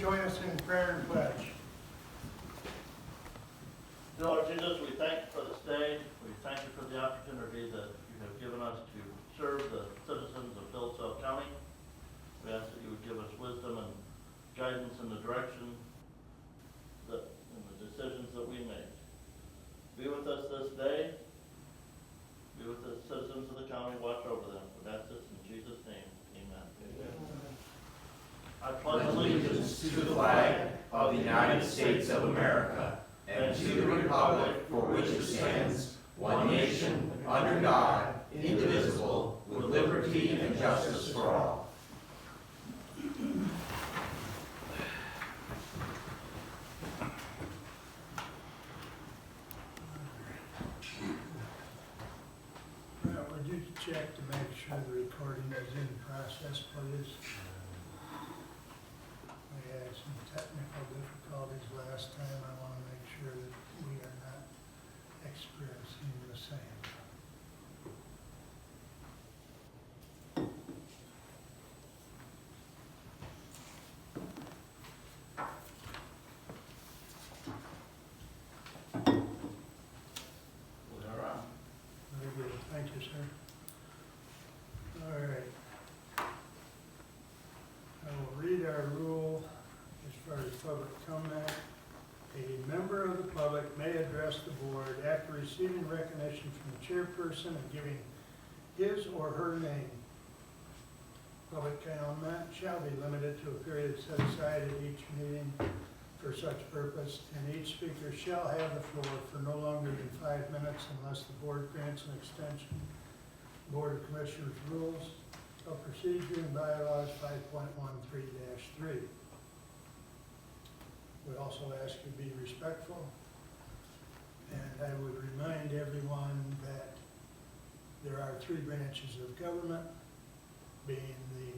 join us in prayer and pledge? Lord Jesus, we thank you for this day. We thank you for the opportunity that you have given us to serve the citizens of Hillsdale County. We ask that you would give us wisdom and guidance in the direction that, in the decisions that we make. Be with us this day. Be with the citizens of the county. Watch over them. We ask this in Jesus' name. Amen. I pledge allegiance to the flag of the United States of America and to the republic for which it stands, one nation, under God, indivisible, with liberty and justice for all. Would you check to make sure the recording is in process, please? We had some technical difficulties last time. I want to make sure that we are not experiencing the same. We are on. Very good. Thank you, sir. All right. I will read our rule as far as public comment. A member of the public may address the board after receiving recognition from the chairperson and giving his or her name. Public comment shall be limited to a period set aside at each meeting for such purpose, and each speaker shall have the floor for no longer than 5 minutes unless the board grants an extension. Board of Commissioners Rules of Procedure and Bylaws 5.13-3. We also ask you to be respectful, and I would remind everyone that there are 3 branches of government, being the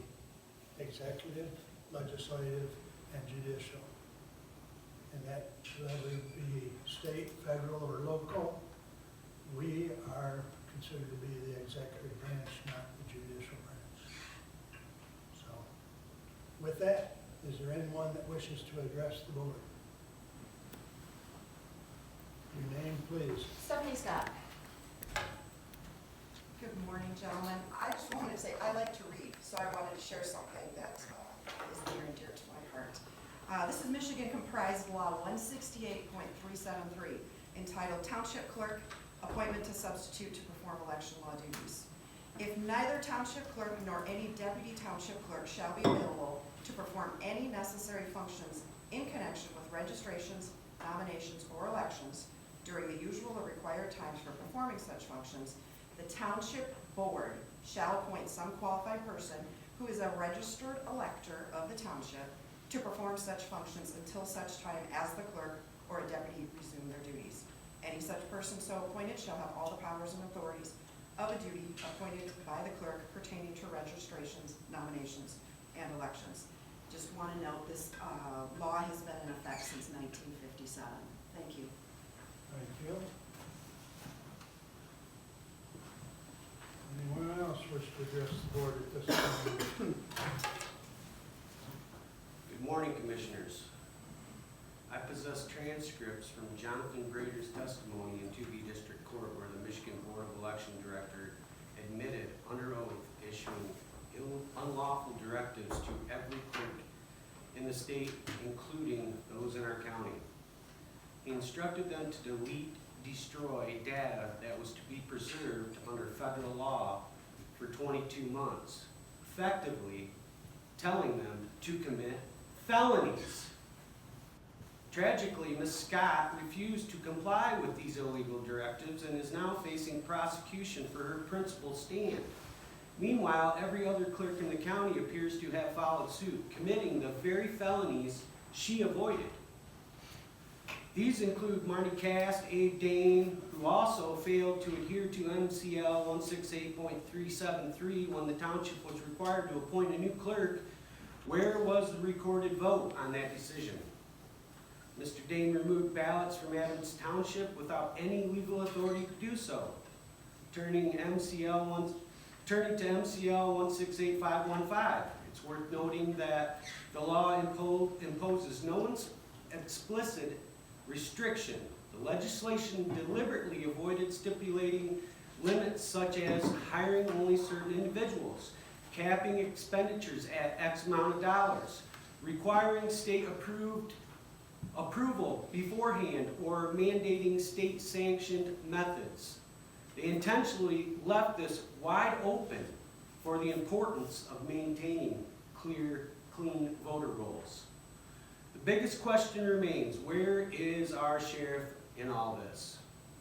executive, legislative, and judicial. And that whether it be state, federal, or local, we are considered to be the executive branch, not the judicial branch. So, with that, is there anyone that wishes to address the board? Your name, please. Stephanie Scott. Good morning, gentlemen. I just wanted to say, I like to read, so I wanted to share something that is near and dear to my heart. This is Michigan Comprised Law 168.373, entitled Township Clerk, Appointment to Substitute to Perform Election Law Duties. If neither township clerk nor any deputy township clerk shall be available to perform any necessary functions in connection with registrations, nominations, or elections during the usual or required times for performing such functions, the township board shall appoint some qualified person who is a registered elector of the township to perform such functions until such time as the clerk or a deputy resume their duties. Any such person so appointed shall have all the powers and authorities of a duty appointed by the clerk pertaining to registrations, nominations, and elections. Just want to note this law has been in effect since 1957. Thank you. Thank you. Anyone else wish to address the board at this time? Good morning, Commissioners. I possess transcripts from Jonathan Grader's testimony in 2B District Court where the Michigan Board of Election Director admitted under oath issuing unlawful directives to every clerk in the state, including those in our county. He instructed them to delete, destroy data that was to be preserved under federal law for 22 months, effectively telling them to commit felonies. Tragically, Ms. Scott refused to comply with these illegal directives and is now facing prosecution for her principal stand. Meanwhile, every other clerk in the county appears to have followed suit, committing the very felonies she avoided. These include Marty Cast, Abe Dane, who also failed to adhere to MCL 168.373 when the township was required to appoint a new clerk. Where was the recorded vote on that decision? Mr. Dane removed ballots from Adams Township without any legal authority to do so, turning to MCL 168.515. It's It's worth noting that the law imposes no explicit restriction. The legislation deliberately avoided stipulating limits such as hiring only certain individuals, capping expenditures at X amount of dollars, requiring state approval beforehand, or mandating state sanctioned methods. They intentionally left this wide open for the importance of maintaining clean voter rolls. The biggest question remains, where is our sheriff in all this?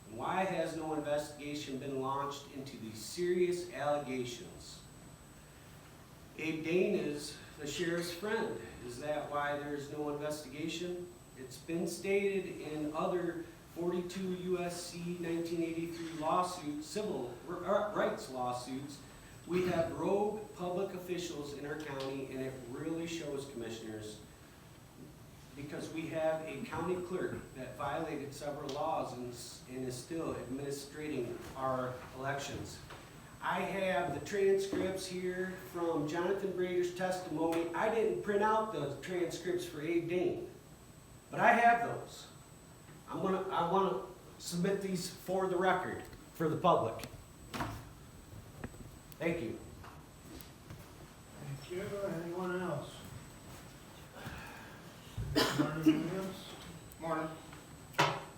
And why has no investigation been launched into these serious allegations? Abe Dane is the sheriff's friend. Is that why there's no investigation? It's been stated in other 42 USC 1983 lawsuits, civil rights lawsuits, we have rogue public officials in our county, and it really shows, commissioners, because we have a county clerk that violated several laws and is still administrating our elections. I have the transcripts here from Jonathan Brader's testimony. I didn't print out the transcripts for Abe Dane, but I have those. I want to submit these for the record, for the public. Thank you. Thank you. Anyone else? Anyone else? Morning.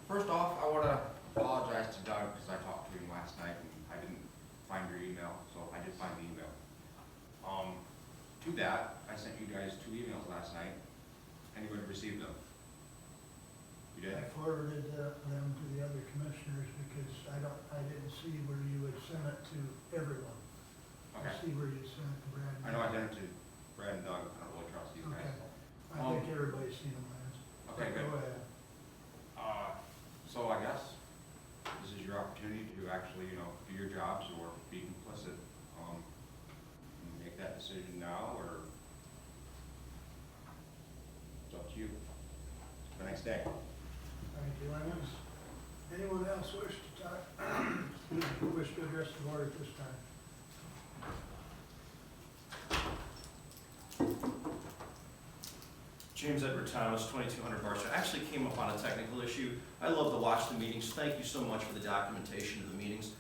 First off, I want to apologize to Doug because I talked to him last night and I didn't find your email, so I did find the email. To that, I sent you guys 2 emails last night. Anyone received them? You did? I forwarded them to the other commissioners because I didn't see where you would send it to everyone. Okay. I see where you sent it to Brad. I know I sent it to Brad and Doug. I don't really trust these guys. I think everybody's seen them, Lance. Okay, good. Go ahead. So I guess this is your opportunity to actually, do your jobs or be complicit. Make that decision now, or it's up to you. The next day. Thank you, Lance. Anyone else wish to talk, wish to address the board at this time? James Edward Thomas, 2200 Bar Street. I actually came up on a technical issue. I love to watch the meetings. Thank you so much for the documentation of the meetings.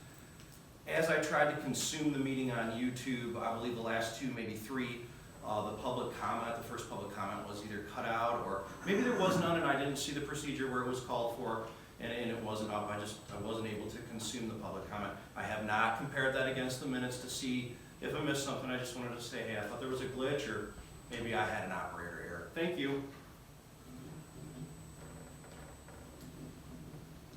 As I tried to consume the meeting on YouTube, I believe the last 2, maybe 3, the public comment, the first public comment was either cut out, or maybe there was none and I didn't see the procedure where it was called for, and it wasn't up. I wasn't able to consume the public comment. I have not compared that against the minutes to see if I missed something. I just wanted to say, hey, I thought there was a glitch, or maybe I had an operator error. Thank you.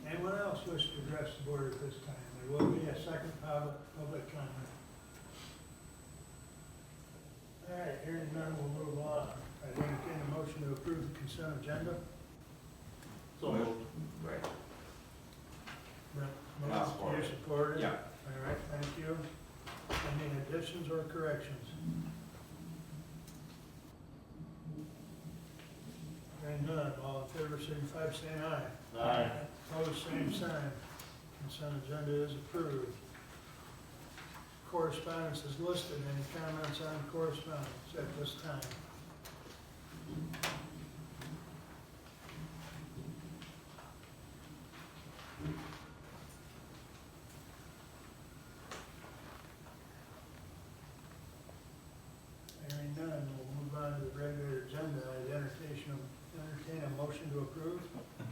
Anyone else wish to address the board at this time? There will be a second public comment. All right, hearing none, we'll move on. I entertain a motion to approve the consent agenda. So moved. Right. Brent, I'll motion, support you it. support it? Yeah. All right, thank you. Any additions or corrections? Hearing none, all in favor, signify by saying aye. Aye. Opposed, same sign. Consent agenda is approved. Correspondence is listed. Any comments on correspondence at this time? Hearing none, we'll move on to the regular agenda. I'd entertain a motion to approve.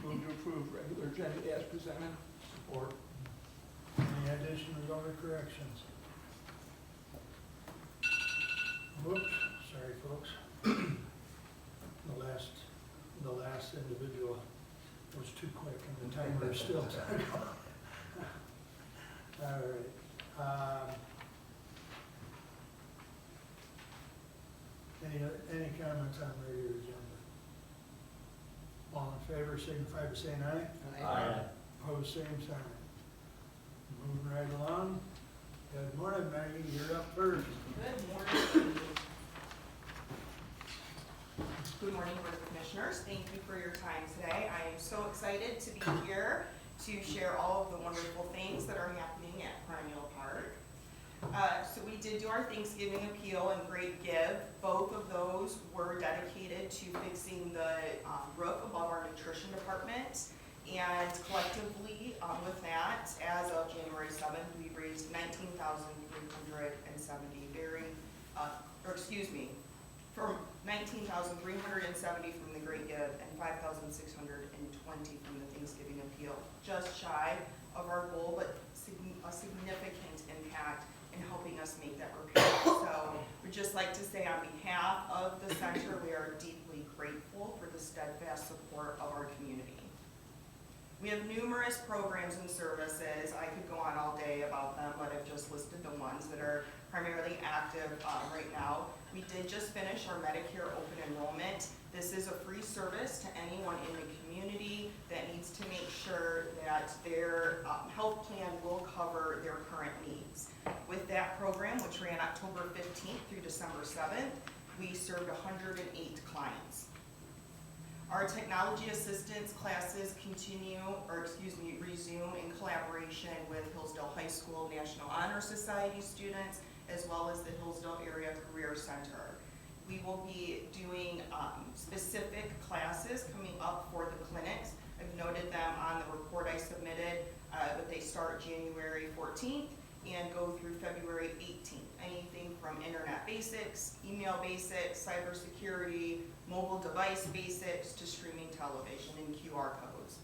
Move to approve regular agenda as presented. Support. Any additions or corrections? Whoops, sorry, folks. The last individual was too quick and the timer is still ticking. All right. Any comments on the regular agenda? All in favor, signify by saying aye. Aye. Opposed, same sign. Moving right along. Good morning, Maggie, you're up first. Good morning. Good morning, Board of Commissioners. Thank you for your time today. I am so excited to be here to share all of the wonderful things that are happening at Perennial Park. So we did do our Thanksgiving appeal and Great Give. Both of those were dedicated to fixing the roof above our nutrition department. And collectively, with that, as of January 7th, we raised $19,370, from $19,370 from the Great Give and $5,620 from the Thanksgiving appeal. Just shy of our goal, but a significant impact in helping us make that repair. So we'd just like to say on behalf of the center, we are deeply grateful for the steadfast support of our community. We have numerous programs and services. I could go on all day about them, but I've just listed the ones that are primarily active right now. We did just finish our Medicare open enrollment. This is a free service to anyone in the community that needs to make sure that their health plan will cover their current needs. With that program, which ran October 15th through December 7th, we served 108 clients. Our technology assistance classes resume in collaboration with Hillsdale High School National Honor Society students, as well as the Hillsdale Area Career Center. We will be doing specific classes coming up for the clinics. I've noted them on the report I submitted, but they start January 14th and go through February 18th. Anything from internet basics, email basics, cybersecurity, mobile device basics, to streaming television and QR codes.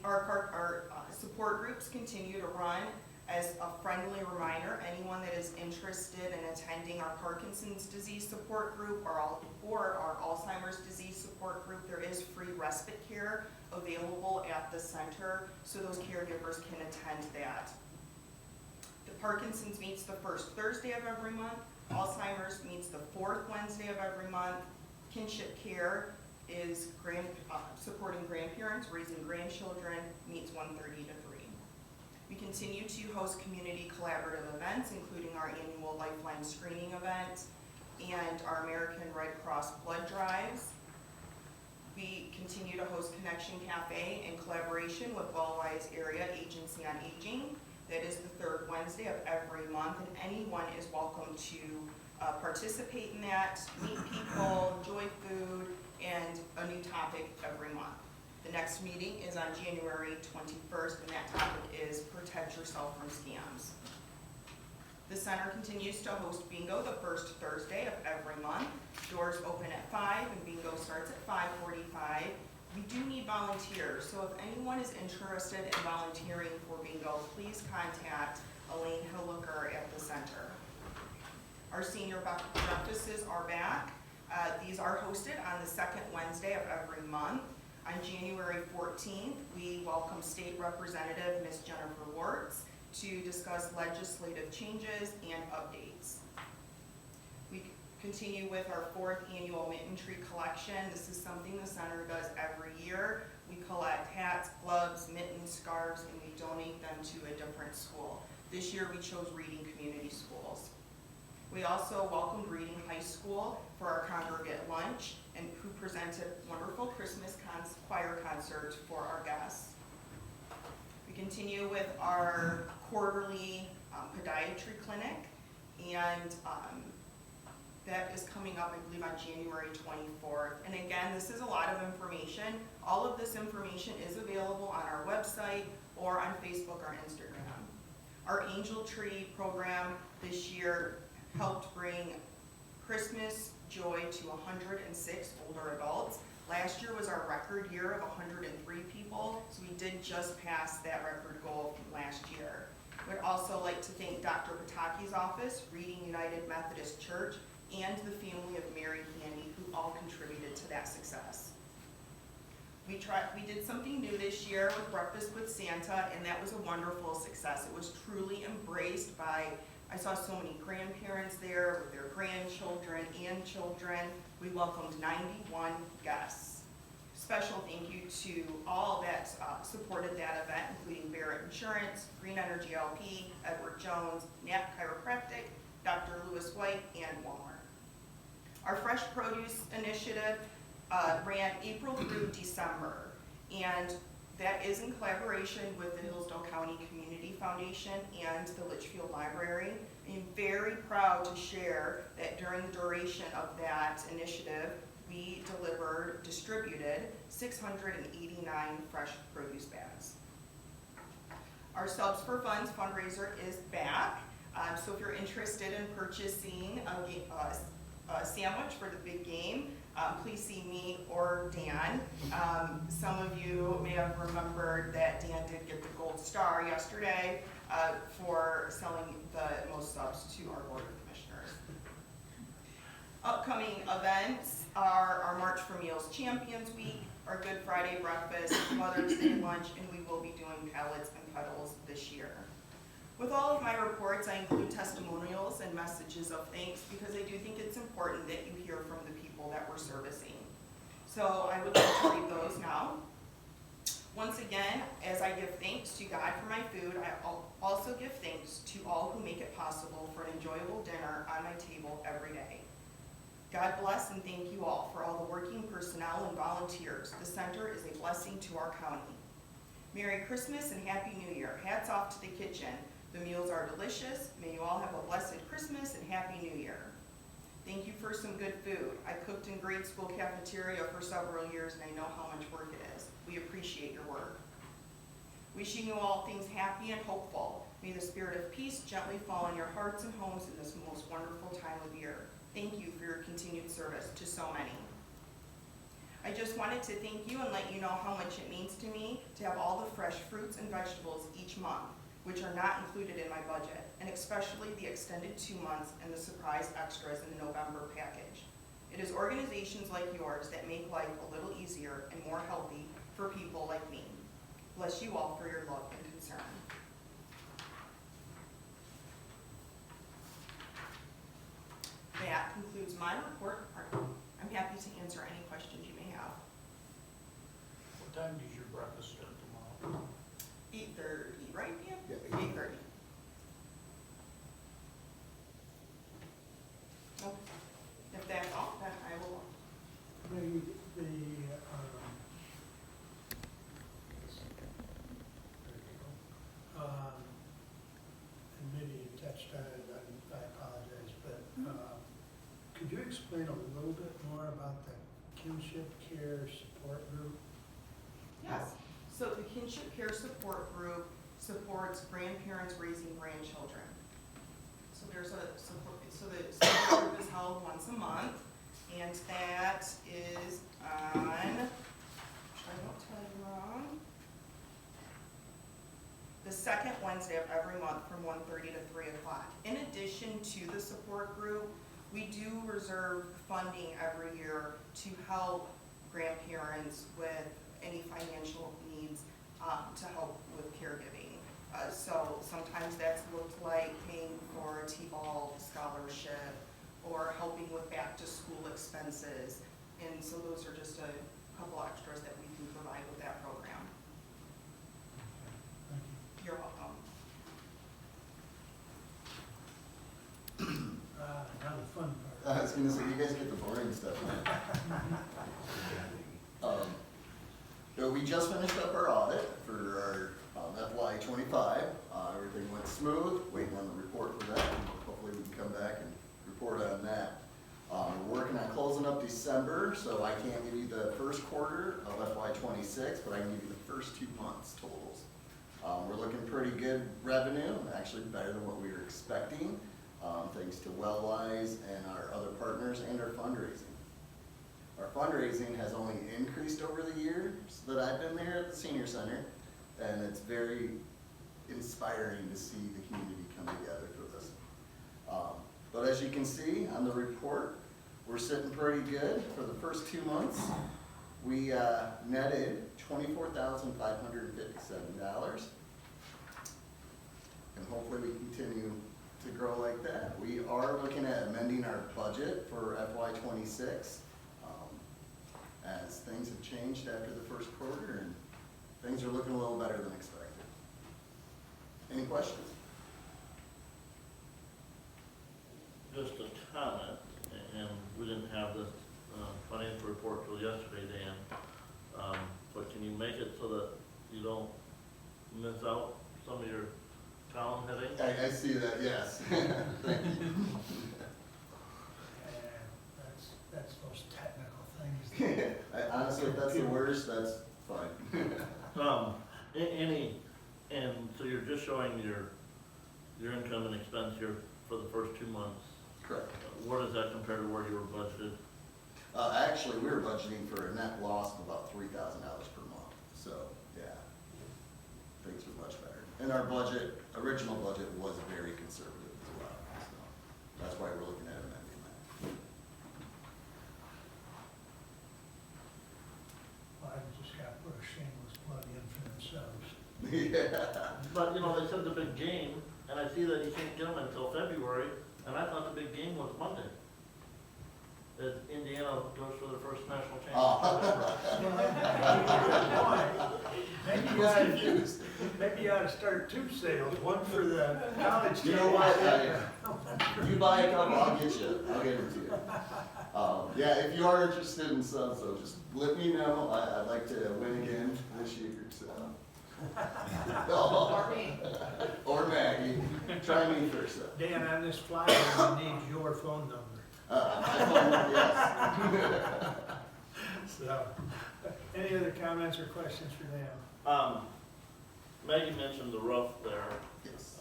Our support groups continue to run. As a friendly reminder, anyone that is interested in attending our Parkinson's disease support group or our Alzheimer's disease support group, there is free respite care available at the center, so those caregivers can attend that. The Parkinson's meets the first Thursday of every month. Alzheimer's meets the fourth Wednesday of every month. Kinship care is supporting grandparents, raising grandchildren, meets 1:30 to 3. We continue to host community collaborative events, including our annual Lifeline screening event and our American Red Cross blood drives. We continue to host Connection Cafe in collaboration with Wellwise Area Agency on Aging. That is the third Wednesday of every month, and anyone is welcome to participate in that, meet people, enjoy food, and a new topic every month. The next meeting is on January 21st, and that topic is Protect Yourself from Scams. The center continues to host bingo the first Thursday of every month. Doors open at 5 and bingo starts at 5:45. We do need volunteers, so if anyone is interested in volunteering for bingo, please contact Elaine Hilliker at the center. Our senior breakfasts are back. These are hosted on the second Wednesday of every month. On January 14th, we welcome State Representative Ms. Jennifer Wartz to discuss legislative changes and updates. We continue with our fourth annual mitten tree collection. This is something the center does every year. We collect hats, gloves, mittens, scarves, and we donate them to a different school. This year we chose Reading Community Schools. We also welcomed Reading High School for our congregate lunch and who presented wonderful Christmas choir concerts for our guests. We continue with our quarterly podiatry clinic, and that is coming up, I believe, on January 24th. And again, this is a lot of information. All of this information is available on our website or on Facebook or Instagram. Our Angel Tree program this year helped bring Christmas joy to 106 older adults. Last year was our record year of 103 people, so we did just pass that record goal from last year. We'd also like to thank Dr. Pataki's office, Reading United Methodist Church, and the family of Mary Candy, who all contributed to that success. We did something new this year with Breakfast with Santa, and that was a wonderful success. It was truly embraced by, I saw so many grandparents there with their grandchildren and children. We welcomed 91 guests. Special thank you to all that supported that event, including Barrett Insurance, Green Energy LP, Edward Jones, Knapp Chiropractic, Dr. Lewis White, and Walmart. Our Fresh Produce Initiative ran April through December, and That is in collaboration with the Hillsdale County Community Foundation and the Litchfield Library. I'm very proud to share that during the duration of that initiative, we distributed 689 fresh produce bags. Our Subs for Funds fundraiser is back. So if you're interested in purchasing a sandwich for the big game, please see me or Dan. Some of you may have remembered that Dan did get the gold star yesterday for selling the most subs to our Board of Commissioners. Upcoming events are our March for Meals Champions Week, our Good Friday breakfast, Mother's Day lunch, and we will be doing pallets and pedals this year. With all of my reports, I include testimonials and messages of thanks because I do think it's important that you hear from the people that we're servicing. So I would like to read those now. Once again, as I give thanks to God for my food, I also give thanks to all who make it possible for an enjoyable dinner on my table every day. God bless and thank you all for all the working personnel and volunteers. The center is a blessing to our county. Merry Christmas and Happy New Year. Hats off to the kitchen. The meals are delicious. May you all have a blessed Christmas and Happy New Year. Thank you for some good food. I cooked in grade school cafeteria for several years and I know how much work it is. We appreciate your work. Wishing you all things happy and hopeful. May the spirit of peace gently fall on your hearts and homes in this most wonderful time of year. Thank you for your continued service to so many. I just wanted to thank you and let you know how much it means to me to have all the fresh fruits and vegetables each month, which are not included in my budget, and especially the extended 2 months and the surprise extras in the November package. It is organizations like yours that make life a little easier and more healthy for people like me. Bless you all for your love and concern. That concludes my report. I'm happy to answer any questions you may have. What time does your breakfast start tomorrow? 8:30, right, Dan? Yeah, 8:30. Okay. If that's all, then I will. And maybe you touched on it, I apologize, but could you explain a little bit more about the kinship care support group? Yes. So the Kinship Care Support Group supports grandparents raising grandchildren. So there's a support, so the support group is held once a month, and that is on, I won't tell you wrong, the second Wednesday of every month from 1:30 to 3 o'clock. In addition to the support group, we do reserve funding every year to help grandparents with any financial needs to help with caregiving. So sometimes that's looked like paying for a T-ball scholarship or helping with back to school expenses. And so those are just a couple extras that we can provide with that program. Thank you. You're welcome. Now the fun part. I was gonna say, you guys get the boring stuff. We just finished up our audit for our FY '25. Everything went smooth, waiting on the report for that, and hopefully we can come back and report on that. We're working on closing up December, so I can't give you the first quarter of FY '26, but I can give you the first 2 months totals. We're looking pretty good revenue, actually better than what we were expecting, thanks to Wellwise and our other partners and our fundraising. Our fundraising has only increased over the years that I've been there at the senior center, and it's very inspiring to see the community come together for this. But as you can see on the report, we're sitting pretty good. For the first 2 months, we netted $24,557, and hopefully we continue to grow like that. We are looking at amending our budget for FY '26. As things have changed after the first quarter and things are looking a little better than expected. Any questions? Just a comment, and we didn't have this financial report till yesterday, Dan. But can you make it so that you don't miss out some of your column headings. I see that, yes. Thank you. That's those technical things. Honestly, if that's the worst, that's fine. And so you're just showing your income and expense here for the first 2 months. Correct. Where does that compare to where you were budgeted? Actually, we were budgeting for a net loss of about $3,000 per month, so, yeah. Things were much better. And our budget, original budget was very conservative as well, so that's why we're looking at amending that. Well, I just got to put a shameless plug in for themselves. Yeah. But, you know, they said the big game, and I see that you can't get them until February, and I thought the big game was Monday. That Indiana goes for their first national championship. Maybe you ought to start 2 sales, one for the college. You know what? You buy a couple, I'll get it to you. Yeah, if you are interested in some, so just let me know. I'd like to win again this year, so. Or me. Or Maggie. Try me first, though. Dan, on this flyer, I need your phone number. My phone number, yes. So, any other comments or questions for Dan? Maggie mentioned the roof there, Yes.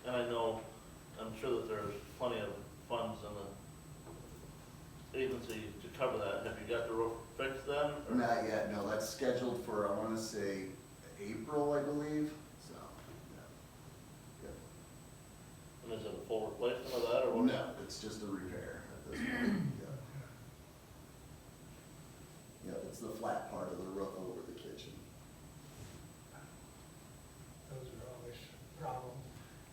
and I know, I'm sure that there's plenty of funds in the agency to cover that. Have you got the roof fixed then? or- Not yet, no, that's scheduled for, I wanna say, April, I believe, so, yeah. And is it a full replacement of that, or what? No, it's just a repair at this point, yeah. Yeah, it's the flat part of the roof over the kitchen. Those are always a problem.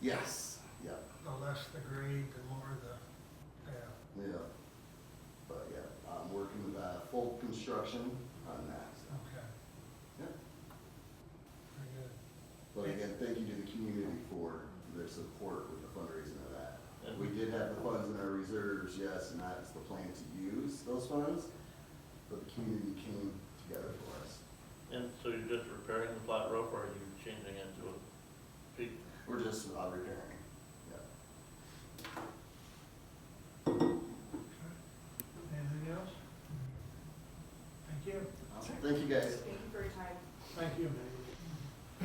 Yes, yeah, The less the grade, the more the, yeah, yeah. But yeah, I'm working with, full construction on that, so, okay, yeah. very good. But again, thank you to the community for their support with the fundraising of that. And We did have the funds in our reserves, yes, and that's the plan to use those funds, but the community came together for us. And so you're just repairing the flat roof, or are you changing it to a peak? We're just repairing, yeah. Anything else? Thank you. Awesome. Thank you, guys. Thank you for your time. Thank you,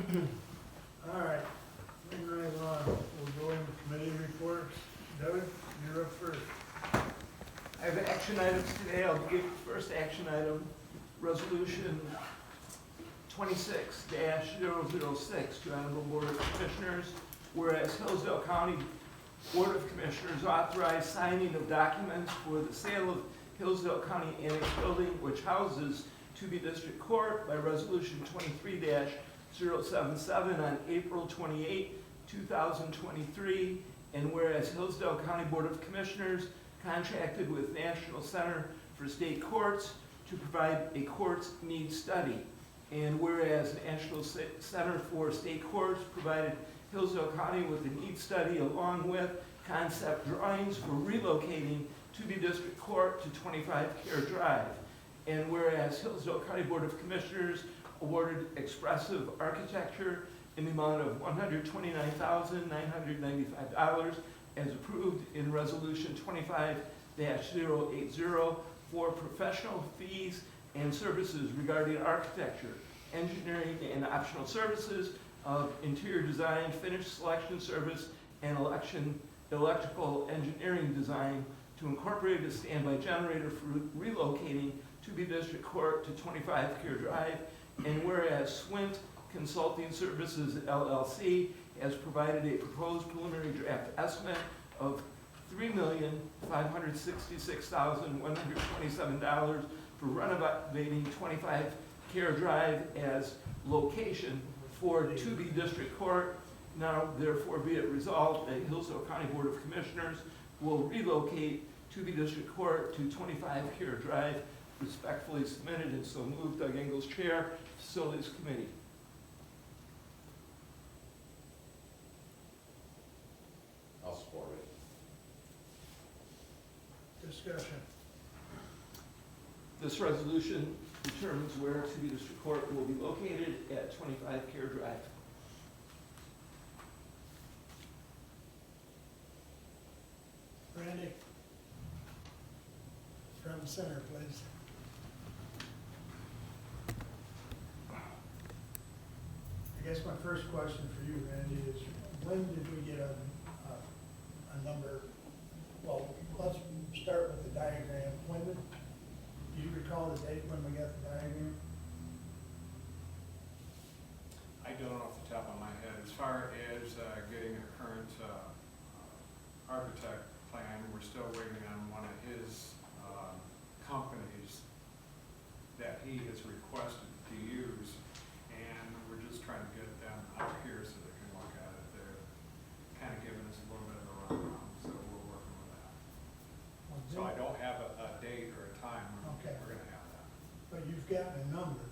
Maggie. All right, moving right along, we'll go into committee reports. Doug, you're up first. I have action items today. I'll give the first action item, resolution 26-006 to Honorable Board of Commissioners, whereas Hillsdale County Board of Commissioners authorized signing of documents for the sale of Hillsdale County Annex Building, which houses To Be District Court, by resolution 23-077 on April 28, 2023, and whereas Hillsdale County Board of Commissioners contracted with National Center for State Courts to provide a courts needs study. And whereas National Center for State Courts provided Hillsdale County with a needs study along with concept drawings for relocating To Be District Court to 25 Care Drive. And whereas Hillsdale County Board of Commissioners awarded expressive architecture in the amount of $129,995 as approved in Resolution 25-080 for professional fees and services regarding architecture, engineering, and optional services of interior design, finish selection service, and electrical engineering design to incorporate a standby generator for relocating To Be District Court to 25 Care Drive. And whereas Swint Consulting Services LLC has provided a proposed preliminary draft estimate of $3,566,127 for renovating 25 Care Drive as location for To Be District Court. Now therefore be it resolved that Hillsdale County Board of Commissioners will relocate To Be District Court to 25 Care Drive. Respectfully submitted, and so moved. Doug Engels, Chair, Facilities Committee. I'll support it. Discussion. This resolution determines where to be district court will be located at 25 Care Drive. Randy? Front and center, please. I guess my first question for you, Randy, is when did we get a number? Well, let's start with the diagram. Do you recall the date when we got the diagram? I don't off the top of my head. As far as getting a current architect plan, we're still waiting on one of his companies that he has requested to use, and we're just trying to get them out here so they can look at it. They're kind of giving us a little bit of a runaround, so we're working with that. So I don't have a date or a time when Okay. we're gonna have that. But you've gotten a number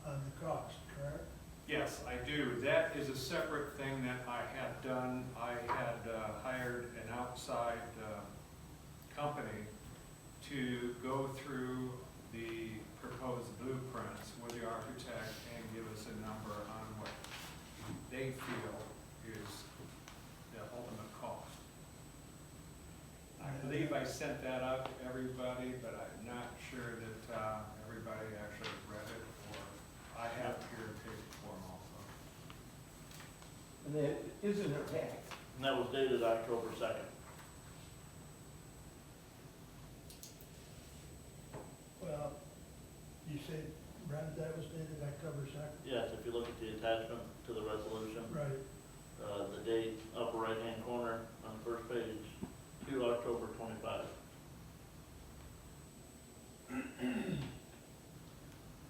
on the cost, correct? Yes, I do. That is a separate thing that I had done. I had hired an outside company to go through the proposed blueprints with the architect and give us a number on what they feel is the ultimate cost. I believe I sent that out to everybody, but I'm not sure that everybody actually read it, or I have here in paper form also. And that is in their pack. And that was dated October 2nd. Well, you said, Brad, that was dated October 2nd? Yes, if you look at the attachment to the resolution, Right. the date, upper right-hand corner on the first page, to October 25.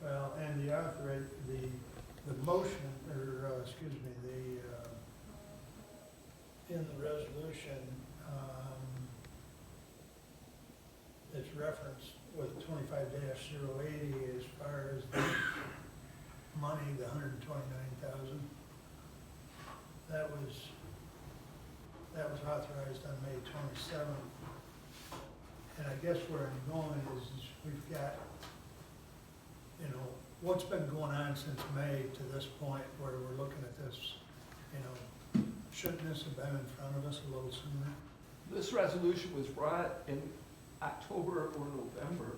Well, and the author, the motion, or, excuse me, in the resolution, it's referenced with 25-080 as far as the money, the $129,000. That was authorized on May 27th. And I guess where I'm going is we've got, what's been going on since May to this point where we're looking at this, shouldn't this have been in front of us a little sooner? This resolution was brought in October or November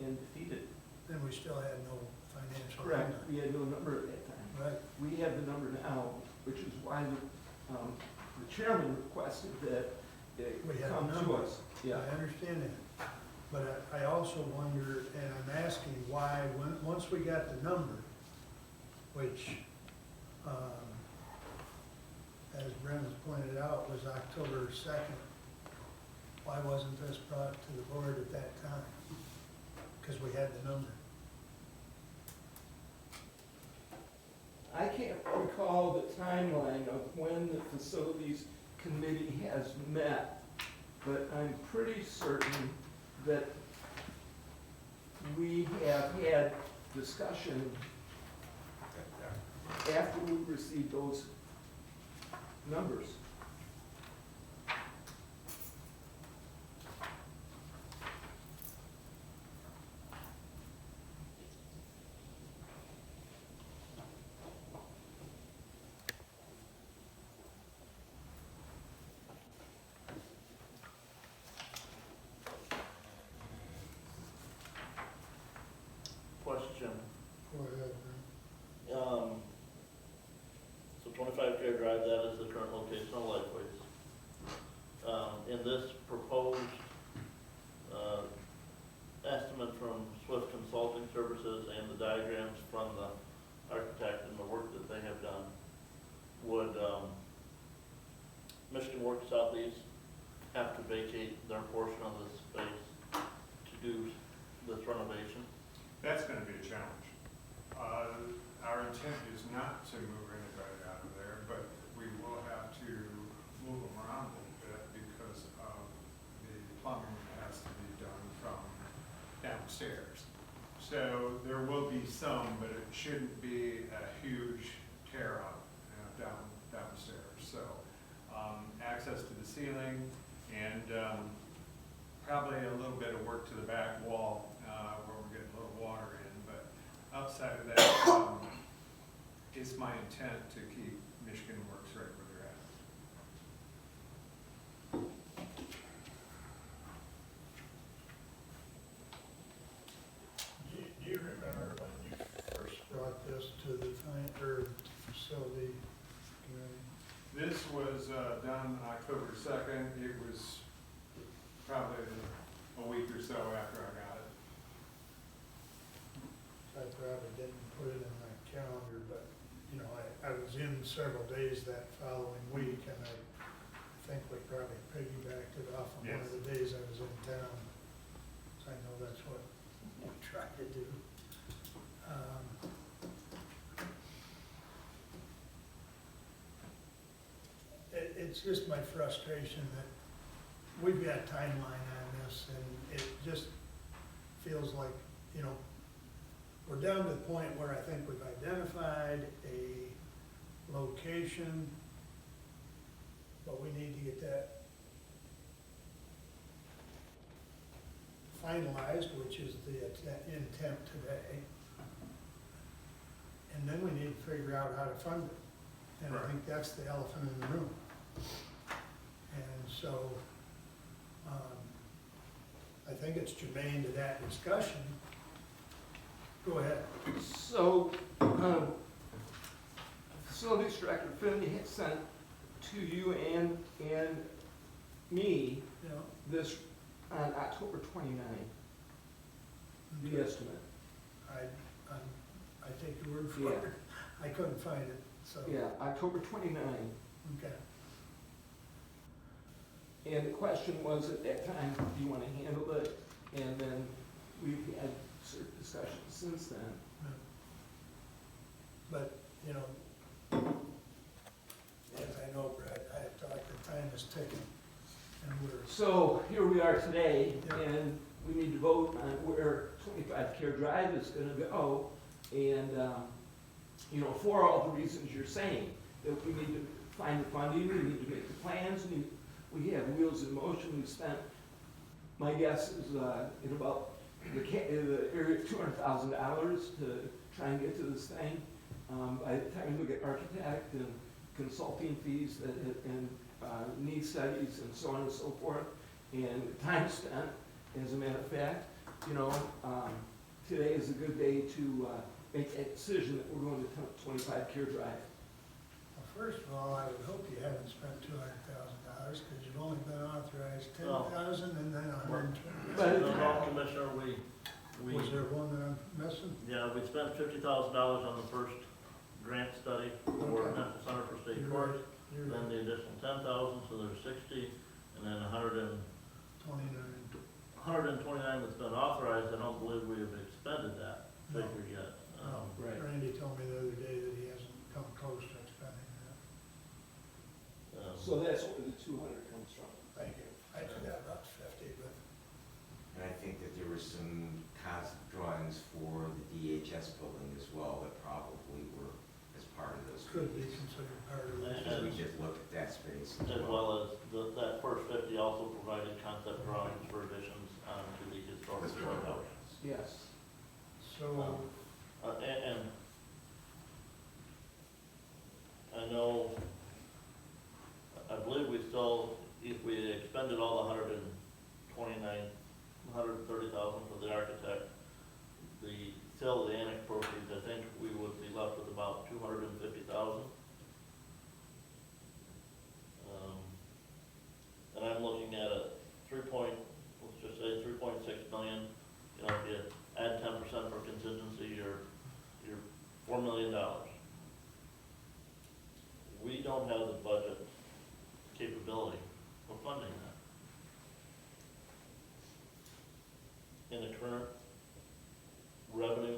and defeated. Then we still had no financial. Correct. number. We had no number at that time. Right. We have the number now, which is why the chairman requested that it We had a come to number. us. Yeah. I understand that. But I also wonder, and I'm asking why, once we got the number, which, as Brenda's pointed out, was October 2nd, why wasn't this brought to the board at that time? Because we had the number. I can't recall the timeline of when the facilities committee has met, but I'm pretty certain that we have had discussion after we received those numbers. Question. Go ahead, So 25 Care Drive, that is the current location of Lifeways. In this proposed estimate from Swift Consulting Services and the diagrams from the architect and the work that they have done, would Michigan Work Southeast have to vacate their portion of the space to do this renovation? That's gonna be a challenge. Our intent is not to move anybody out of there, but we will have to move them around a little bit because of the plumbing that has to be done from downstairs. So there will be some, but it shouldn't be a huge tear out, downstairs. So, access to the ceiling and, probably a little bit of work to the back wall, where we're getting a little water in, but outside of that, it's my intent to keep Michigan Works right where they're at. Do you remember when you first brought this to the facility committee? This was done October 2nd. It was probably a week or so after I got it. I probably didn't put it in my calendar, but, you know, I was in several days that following week, and I think we probably piggybacked it off of one of the days I was in town. So I know that's what we tried to do. It's just my frustration that we've got a timeline on this, and it just feels like, you know, we're down to the point where I think we've identified a location, but we need to get that finalized, which is the intent today. And then we need to figure out how to fund it. And I think that's the elephant in the room. And so, I think it's germane to that discussion. Go ahead. So, Facilities Director Finley had sent to you and me You know, this on October 29th, the estimate. I take your word for Yeah. it. I couldn't find it, so, Yeah, October 29th. okay. And the question was at that time, do you want to handle it? And then we've had certain discussions since then. But, you know, as I know, Brett, I feel like the time is ticking, and we're, So here we are today, Yeah. and we need to vote on where 25 Care Drive is gonna go. And, you know, for all the reasons you're saying, that we need to find the funding, we need to make the plans, we have wheels in motion. We spent, my guess is, in about the area of $200,000 to try and get to this thing. By the time you look at architect and consulting fees and need studies and so on and so forth, and time spent, as a matter of fact, you know, today is a good day to make that decision that we're going to 25 Care Drive. well, first of all, I would hope you haven't spent $200,000, because you've only been authorized Well- 10,000 and then 120. But- No, Commissioner, we, Was there one that I'm missing? yeah, we spent $50,000 on the first grant study for Okay. National Center for State You're Courts. right. You're Then right. the additional 10,000, so there's 60, and then 129 that's been authorized. I don't believe we have expended that No. figure yet. No. Right. Randy told me the other day that he hasn't come close to expending that. So that's where the 200 comes from. Thank you. I forgot about 50, but And I think that there were some concept drawings for the DHS building as well that probably were as part of those. could be fees. considered part of And- it. Because we did look at that space as As well. well as that first 50 also provided concept drawings for additions to the historical courthouse. Yes. So, And I know, I believe we still, if we expended all the 130,000 for the architect, the sale of the annex proceeds, I think we would be left with about 250,000. And I'm looking at a let's just say 3.6 million, you know, if you add 10% for contingency, you're $4 million. We don't have the budget capability of funding that. In the current revenue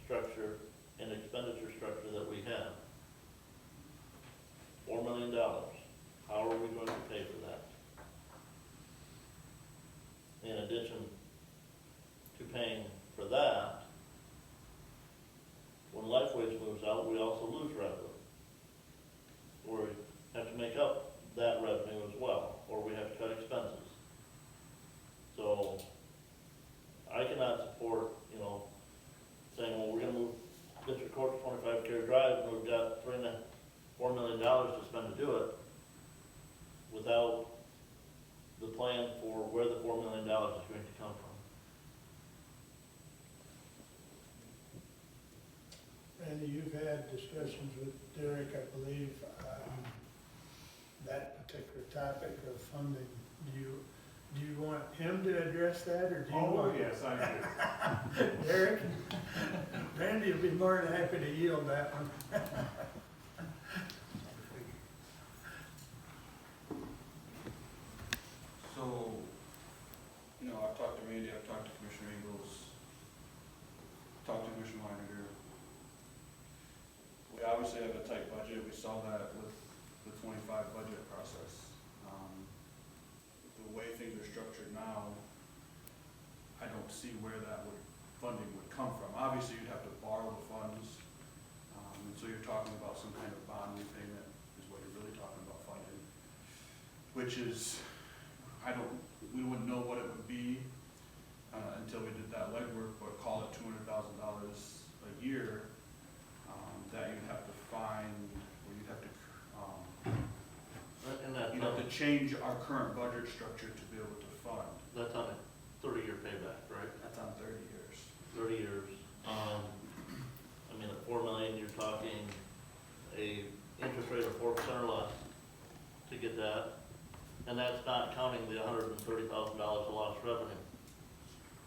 structure and expenditure structure that we have, $4 million, how are we going to pay for that? In addition to paying for that, when LifeWage moves out, we also lose revenue. Or we have to make up that revenue as well, or we have to cut expenses. So I cannot support, you know, saying, well, we're gonna move Randy, you've had discussions with Derek, I believe, that particular topic of funding. Do you want him to address that, or do you Oh, want? yes, I do. Derek? Randy will be more than happy to yield that one. So, you know, I've talked to Randy, I've talked to Commissioner Ingles, talked to Commissioner Weininger. We obviously have a tight budget, we saw that with the 25 budget process. The way things are structured now, I don't see where funding would come from. Obviously, you'd have to borrow the funds, and so you're talking about some kind of bond repayment is what you're really talking about funding, which is, we wouldn't know what it would be until we did that legwork, but call it $200,000 a year that you'd have to find, or you'd have to, you'd have to change our current budget structure to be able to fund. That's on a 30-year payback, right? That's on 30 years. 30 years. I mean, at $4 million, you're talking a interest rate of 4% or less to get that. And that's not counting the $130,000 of lost revenue.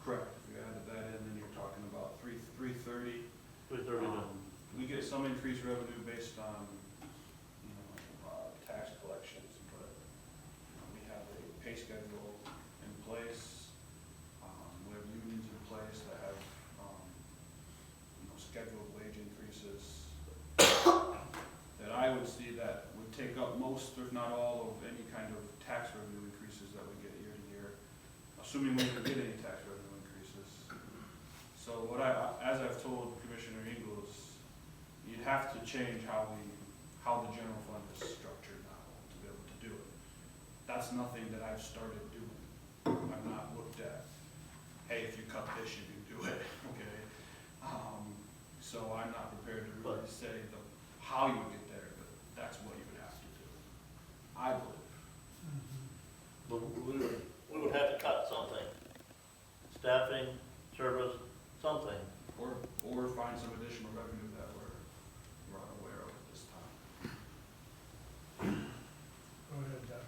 Correct. If you added that in, then you're talking about 330. 330. We get some increased revenue based on, tax collections, but we have a pay schedule in place. We have unions in place that have, scheduled wage increases that I would see that would take up most, if not all, of any kind of tax revenue increases that we get year to year, assuming we can get any tax revenue increases. So as I've told Commissioner Ingles, you'd have to change how the general fund is structured now to be able to do it. That's nothing that I've started doing. I've not looked at, hey, if you cut this, you can do it, okay? So I'm not prepared to really say how you would get there, but that's what you would have to do, I believe. But we would have to cut something. Staffing, service, something. Or find some additional revenue that we're unaware of at this time. Go ahead, Doug.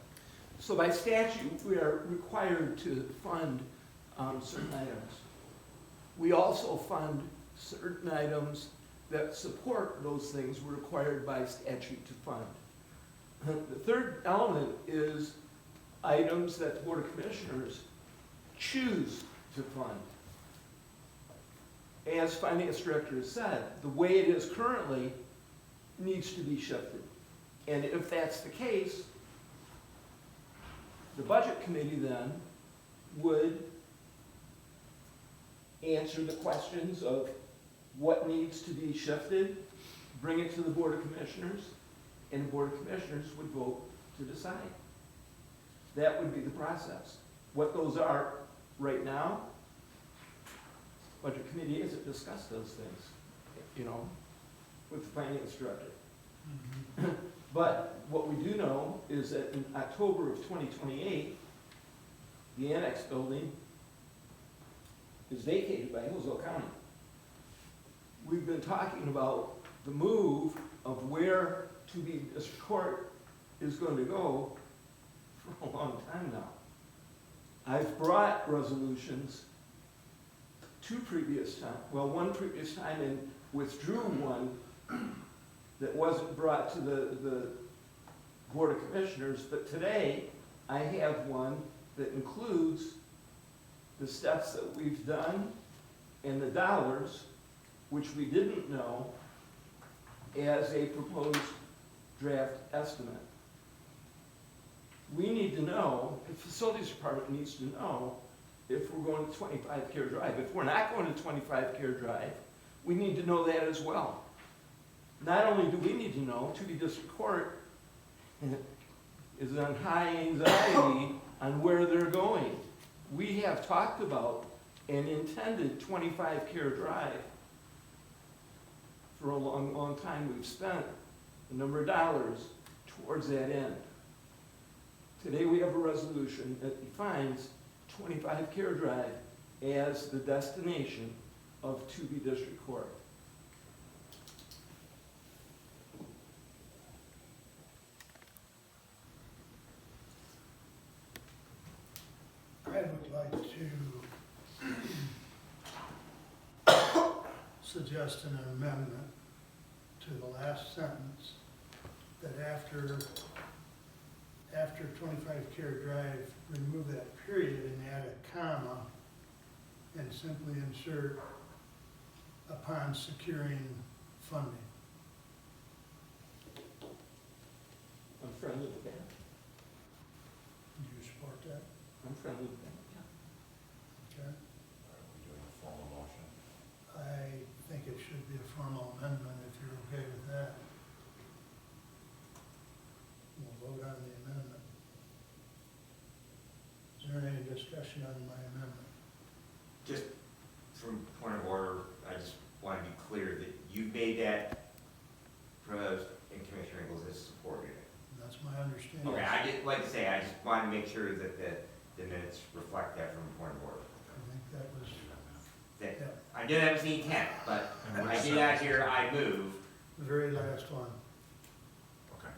So by statute, we are required to fund certain items. We also fund certain items that support those things we're required by statute to fund. The third element is items that the Board of Commissioners choose to fund. As Finance Director has said, the way it is currently needs to be shifted. And if that's the case, the Budget Committee then would answer the questions of what needs to be shifted, bring it to the Board of Commissioners, and the Board of Commissioners would vote to decide. That would be the process. What those are right now, Budget Committee hasn't discussed those things, with the Finance Director. But what we do know is that in October of 2028, the annex building is vacated by Hillsdale County. We've been talking about the move of where District Court is going to go for a long time now. I've brought resolutions one previous time and withdrew one that wasn't brought to the Board of Commissioners, but today I have one that includes the steps that we've done and the dollars, which we didn't know, as a proposed draft estimate. We need to know, the Facilities Department needs to know if we're going to 25 Care Drive. If we're not going to 25 Care Drive, we need to know that as well. Not only do we need to know, District Court is on high anxiety on where they're going. We have talked about and intended 25 Care Drive for a long, long time. We've spent a number of dollars towards that end. Today we have a resolution that defines 25 Care Drive as the destination of District Court. suggest an amendment to the last sentence, that after 25 Care Drive, remove that period and add a comma, and simply insert upon securing funding. I'm friendly with that. Do you support that? I'm friendly with that, yeah. Okay. Are we doing a formal motion? I think it should be a formal amendment if you're okay with that. We'll vote on the amendment. Is there any discussion on my amendment? Just from point of order, I just want to be clear that you made that proposed and Commissioner Ingles has supported it. That's my understanding. Okay, I just, like I say, I just want to make sure that the minutes reflect that from point of order. I think that was, That, yeah, I didn't have the intent, but I did out here, I move. the very last one, Okay.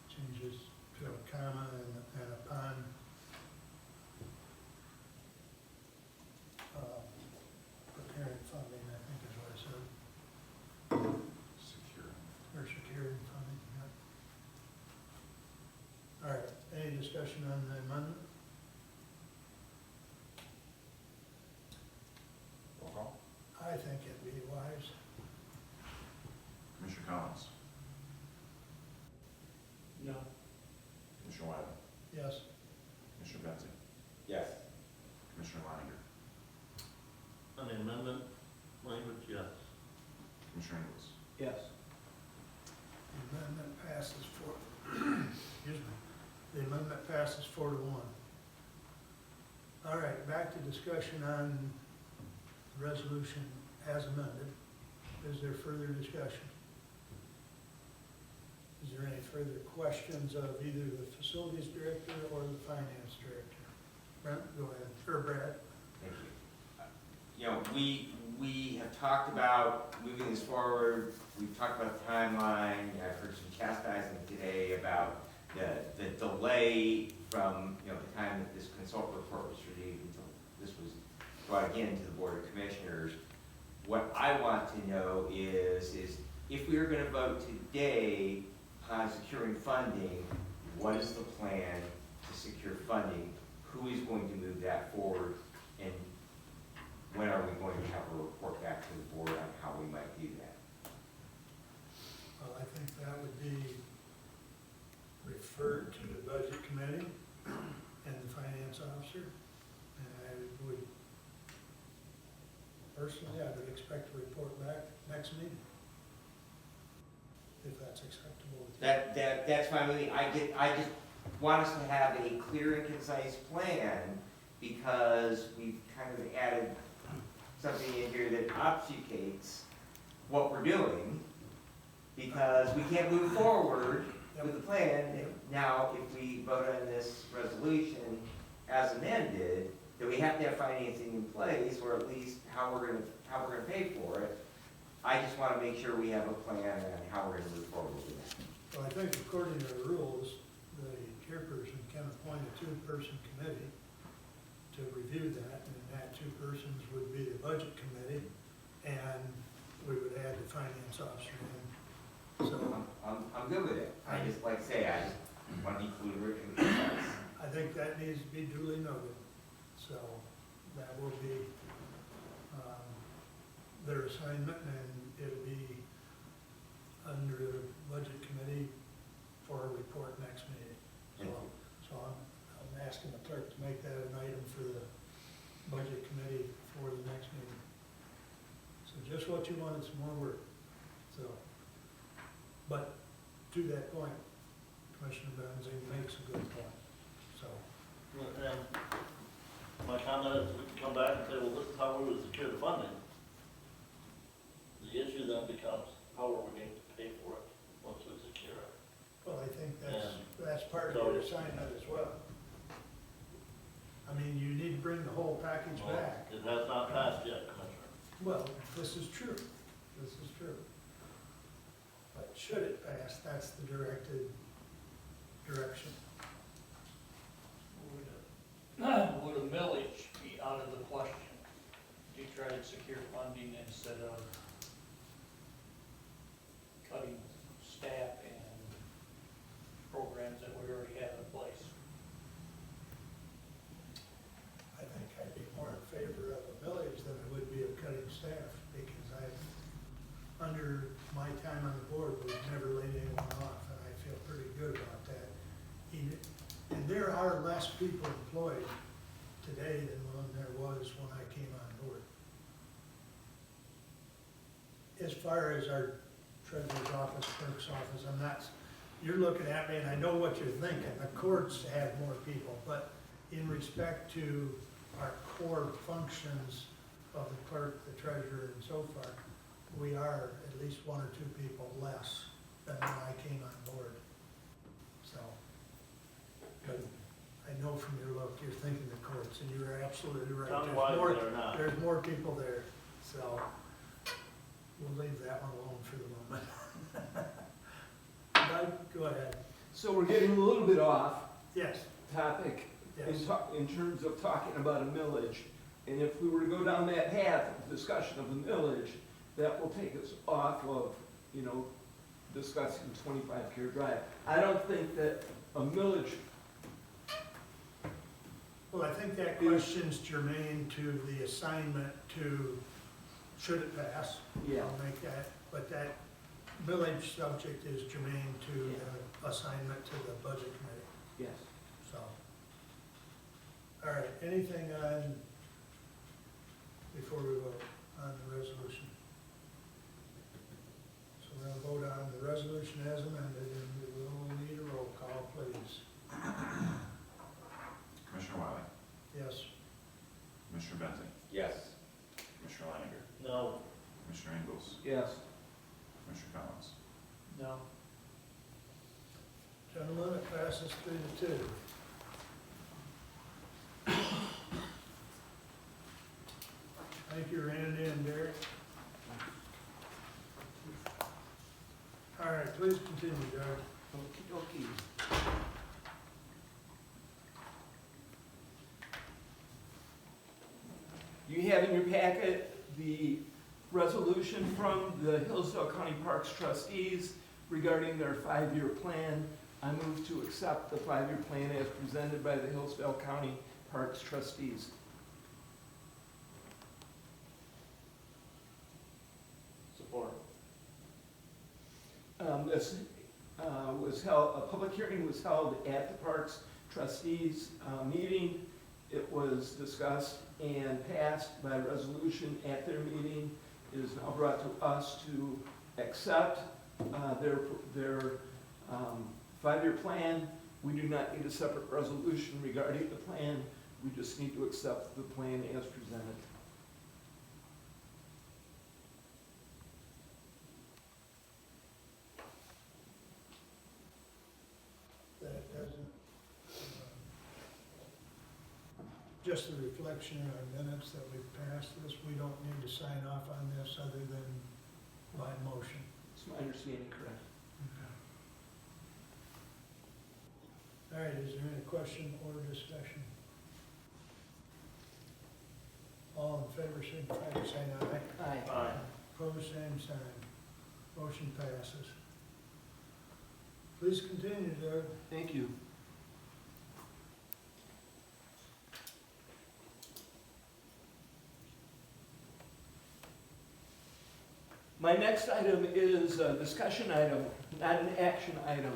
changes to a comma and upon preparing funding, I think is what I said, Secure. or securing funding, yeah. All right, any discussion on the amendment? Roll call. I think it'd be wise. Commissioner Collins. No. Commissioner Wiley. Yes. Commissioner Bensing. Yes. Commissioner Leininger. On the amendment language, yes. Commissioner Ingles. Yes. The amendment passes excuse me, the amendment passes 4-1. All right, back to discussion on the resolution as amended. Is there further discussion? Is there any further questions of either the facilities director or the finance director? Brent, go ahead, or Brad. Thank you. You know, we have talked about moving this forward. We've talked about the timeline. I've heard some chastising today about the delay from, you know, the time that this consultant report was received until this was brought again to the Board of Commissioners. What I want to know is if we are going to vote today on securing funding, what is the plan to secure funding? Who is going to move that forward? And when are we going to have a report back to the board on how we might do that? Well, I think that would be referred to the budget committee and the finance officer. And I would, personally, I would expect a report back next meeting, if that's acceptable with you. That's fine with me. I just want us to have a clear and concise plan, because we've kind of added something in here that obfuscates what we're doing, because we can't move forward with the plan. Now, if we vote on this resolution as amended, then we have to have financing in place, or at least how we're gonna pay for it. I just wanna make sure we have a plan on how we're gonna move forward with that. Well, I think according to the rules, the chairperson can appoint a two-person committee to review that, and that two persons would be the budget committee, and we would add the finance officer in. So I'm good with it. I just, like I say, I just want to be clear and concise. I think that needs to be duly noted. So that will be their assignment, and it'll be under the budget committee for a report next meeting. So I'm asking the clerk to make that an item for the budget committee for the next meeting. So just what you wanted, some more work. So, but to that point, Commissioner Benzing makes a good point. So, And my comment is, we can come back and say, well, this is how we would secure the funding. The issue then becomes, how are we going to pay for it once we secure it? well, I think that's part of So- your assignment as well. I mean, you need to bring the whole package Well, back. it has not passed yet, Commissioner. Well, this is true. This is true. But should it pass, that's the directed direction. Would a millage be out of the question to try to secure funding instead of time on the board, we've never laid anyone off, and I feel pretty good about that. And there are less people employed today than when there was when I came on board. As far as our treasurer's office, clerk's office, I'm not, you're looking at me and I know what you're thinking. The courts have more people, but in respect to our core functions of the clerk, the treasurer, and so forth, we are at least one or two people less than when I came on board. So, but I know from your look, you're thinking the courts, and you're absolutely right. Countywide, they're not. There's more people there, so we'll leave that one alone for the moment. Doug, go ahead. So we're getting a little bit off Yes, topic yes. in terms of talking about a millage. And if we were to go down that path of discussion of a millage, that will take us off of, you know, discussing 25 Care Drive. I don't think that a millage, Well, I think that question's germane to the assignment to, should it pass? yeah, I'll make that, but that village subject is germane to the assignment to the budget committee, yes. so. All right, anything on, before we vote on the resolution? So we're gonna vote on the resolution as amended, and we will need a roll call, please. Commissioner Wiley, Yes, Commissioner Bentley, Yes. Commissioner Leininger, No. Commissioner Ingles, Yes. Commissioner Collins. No. gentlemen, it passes 3-2. Thank you, Randy and Derek. All right, please continue, Doug. Okey-dokey. You have in your packet the resolution from the Hillsdale County Parks trustees regarding their 5-year plan. I move to accept the 5-year plan as presented by the Hillsdale County Parks trustees. Support. This was held, a public hearing was held at the Parks trustees meeting. It was discussed and passed by resolution at their meeting. It is now brought to us to accept their 5-year plan. We do not need a separate resolution regarding the plan. We just need to accept the plan as presented. That doesn't, just a reflection in our minutes that we've passed this, we don't need to sign off on this other than by motion. Is my understanding correct? All right, is there any question or discussion? All in favor, signify by saying aye. Aye. Aye. Opposed, same sign. Motion passes. Please continue, Doug. Thank you. My next item is a discussion item, not an action item.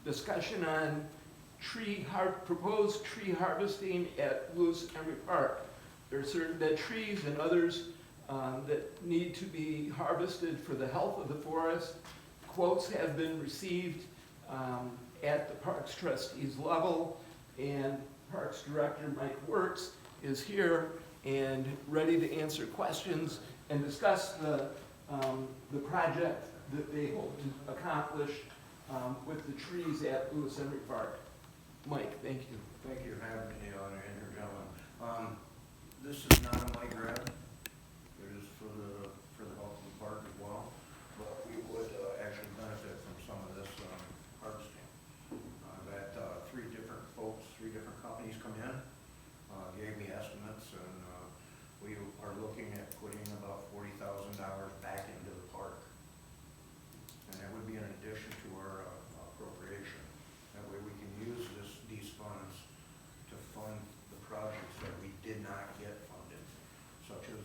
Discussion on proposed tree harvesting at Lewis Emery Park. There are certain dead trees and others that need to be harvested for the health of the forest. Quotes have been received at the Parks trustees level, and Parks Director Mike Wertz is here and ready to answer questions and discuss the project that they hope to accomplish with the trees at Lewis Emery Park. Mike, thank you. Thank you for having me on here, gentlemen. This is not a mite grab. It is for the health of the park as well, but we would actually benefit from some of this harvesting. I've had 3 different folks, 3 different companies come in, gave me estimates, and we are looking at putting about $40,000 back into the park. And that would be in addition to our appropriation. That way we can use these funds to fund the projects that we did not get funded, such as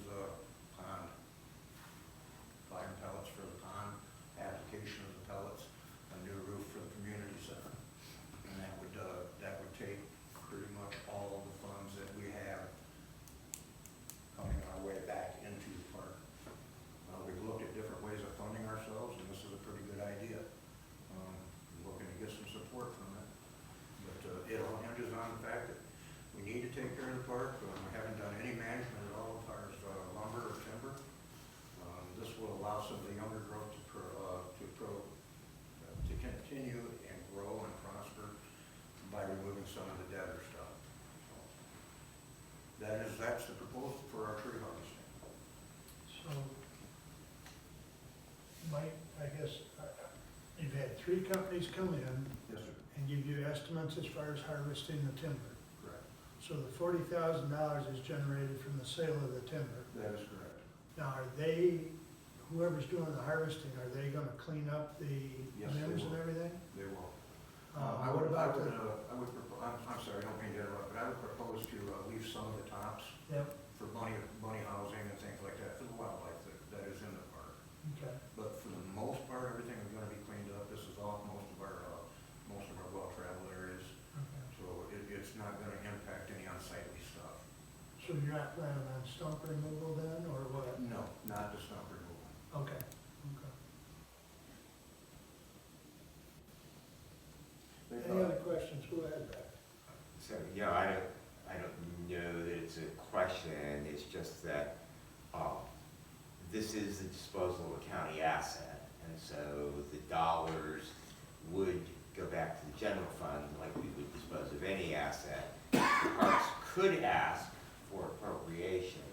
that's the proposal for our tree harvesting. So, Mike, I guess, you've had 3 companies come in Yes, sir. and give you estimates as far as harvesting the timber. Correct. So the $40,000 is generated from the sale of the timber. That is correct. Now, are they, whoever's doing the harvesting, are they gonna clean up the Yes, they limbs and will. everything? They will. What about the, I'm sorry, I don't mean to interrupt, but I would propose to leave some of the tops yep, for bunny housing and things like that, for the wildlife that is in the park. okay, But for the most part, everything is gonna be cleaned up. This is off most of our well-traveled areas, okay. so it's not gonna impact any unsightly stuff. So you're not planning on stump removal then, or what? No, not the stump removal. Okay, okay. Any other questions? Go ahead, Brad. So, you know, I don't know that it's a question, it's just that, this is the disposal of a county asset, and so the dollars would go back to the general fund like we would dispose of any asset. The parks could ask for appropriation,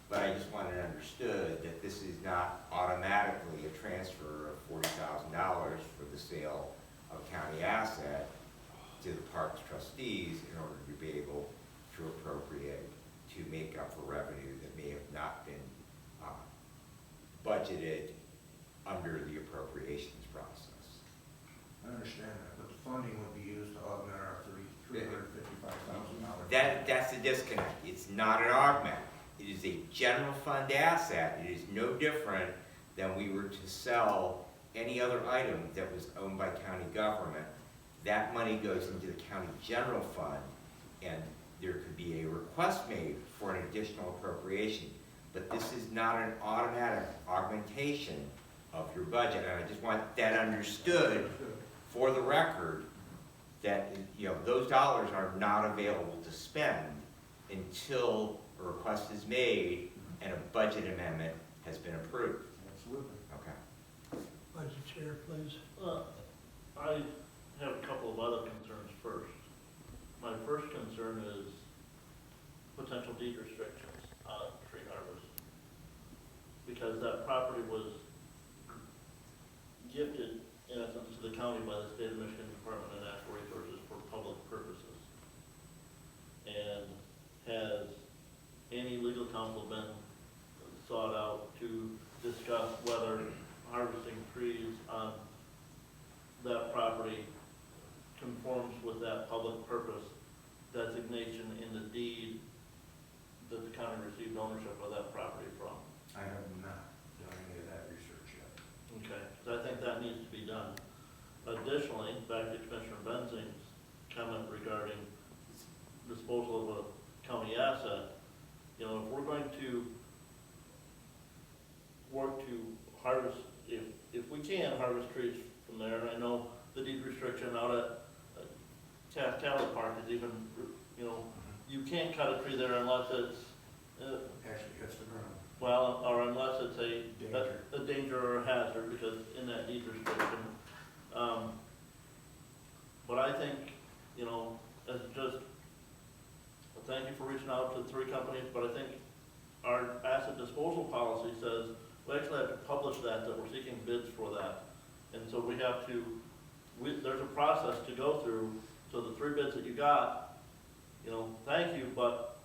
but I just wanted it understood that this is not automatically a transfer of $40,000 for the sale of a county asset to the parks trustees in order to be able to appropriate to make up for revenue that may have not been budgeted under the appropriations process. I understand that, but the funding would be used to augment our $355,000. That's the disconnect. It's not an augment. It is a general fund asset. It is no different than we were to sell any other item that was owned by county government. That money goes into the county general fund, and there could be a request made for an additional appropriation. But this is not an automatic augmentation of your budget, and I just want that understood for the record, that, you know, those dollars are not available to spend until a request is made and a budget amendment has been approved. Absolutely. Okay. Budget Chair, please. I have a couple of other concerns first. My first concern is potential deed restrictions on tree harvest. Because that property was gifted, in essence, to the county by the State of Michigan Department of Natural Resources for public purposes. And has any legal counsel been sought out to discuss whether harvesting trees on that property conforms with that public purpose designation in the deed that the county received ownership of that property from? I have not done any of that research yet. Okay, so I think that needs to be done. Additionally, back to Commissioner Benzing's comment regarding disposal of a county asset, you know, if we're going to work to harvest, if we can harvest trees from there, and I know the deed restriction out at Tally Park is even, you know, you can't cut a tree there unless it's, Actually hits the ground. well, or unless it's Danger. a danger or a hazard, because in that deed restriction. But I think, you know, as just, thank you for reaching out to the 3 companies, but I think our asset disposal policy says we actually have to publish that we're seeking bids for that. And so we have to, there's a process to go through, so the 3 bids that you got, you know, thank you, but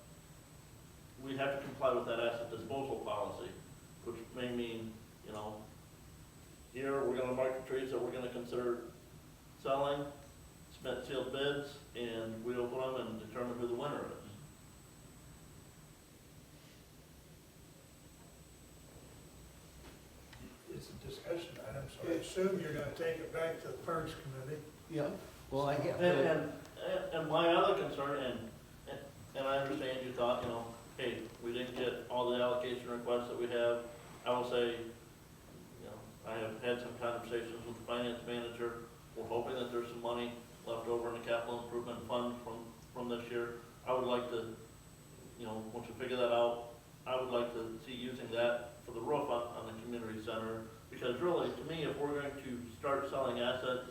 we have to comply with that asset disposal policy, which may mean, you know, here, we're gonna mark the trees that we're gonna consider selling, submit sealed bids, and we open them and determine who the winner is. It's a discussion item, so I assume you're gonna take it back to the Parks Committee. Yeah, well, I get, And my other concern, and I understand you thought, you know, hey, we didn't get all the allocation requests that we have. I will say, you know, I have had some conversations with the finance manager. We're hoping that there's some money left over in the capital improvement fund from this year. I would like to, you know, once we figure that out, I would like to see using that for the roof on the community center. Because really, to me, if we're going to start selling assets,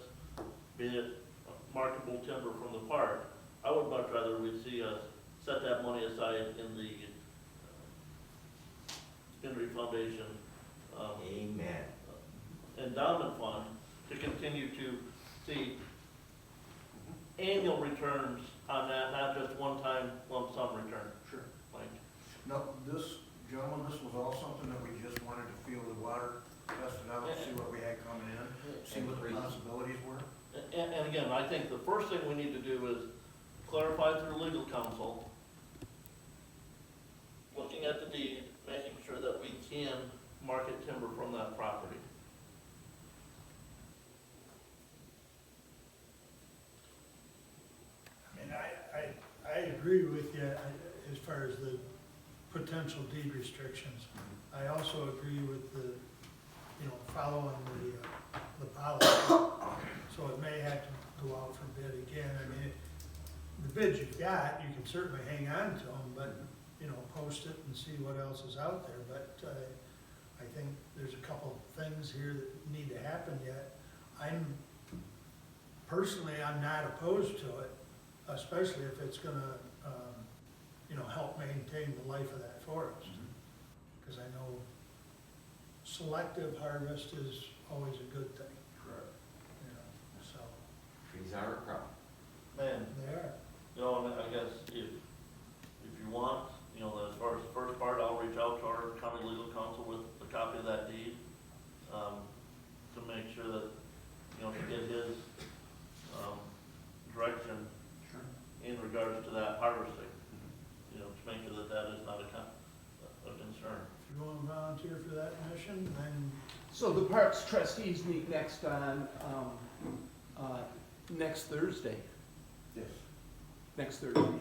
be it marketable timber from the park, I would much rather we see us set that money aside in the Henry Foundation Amen. endowment fund to continue to see annual returns on that, not just one-time lump sum return. Sure. Like, No, this, gentlemen, this was all something that we just wanted to feel the water, test it out, see what we had coming in, see what the possibilities were. and again, I think the first thing we need to do is clarify through legal counsel, looking at the deed, making sure that we can market timber from that property. I mean, I agree with you as far as the potential deed restrictions. I also agree with the, following the policy. So it may have to go out for bid again. I mean, the bids you've got, you can certainly hang on to them, but, post it and see what else is out there. But I think there's a couple things here that need to happen yet. I'm not opposed to it, especially if it's gonna, help maintain the life of that forest. Because I know selective harvest is always a good thing, Correct. so Trees are a problem. Man, they are. and I guess if you want, as far as the first part, I'll reach out to our county legal counsel with a copy of that deed, to make sure that, to get his, direction in regards to that harvesting, to make sure that that is not a concern. If you want to volunteer for that mission, then So the Parks trustees meet next on, next Thursday, Yes. next Thursday.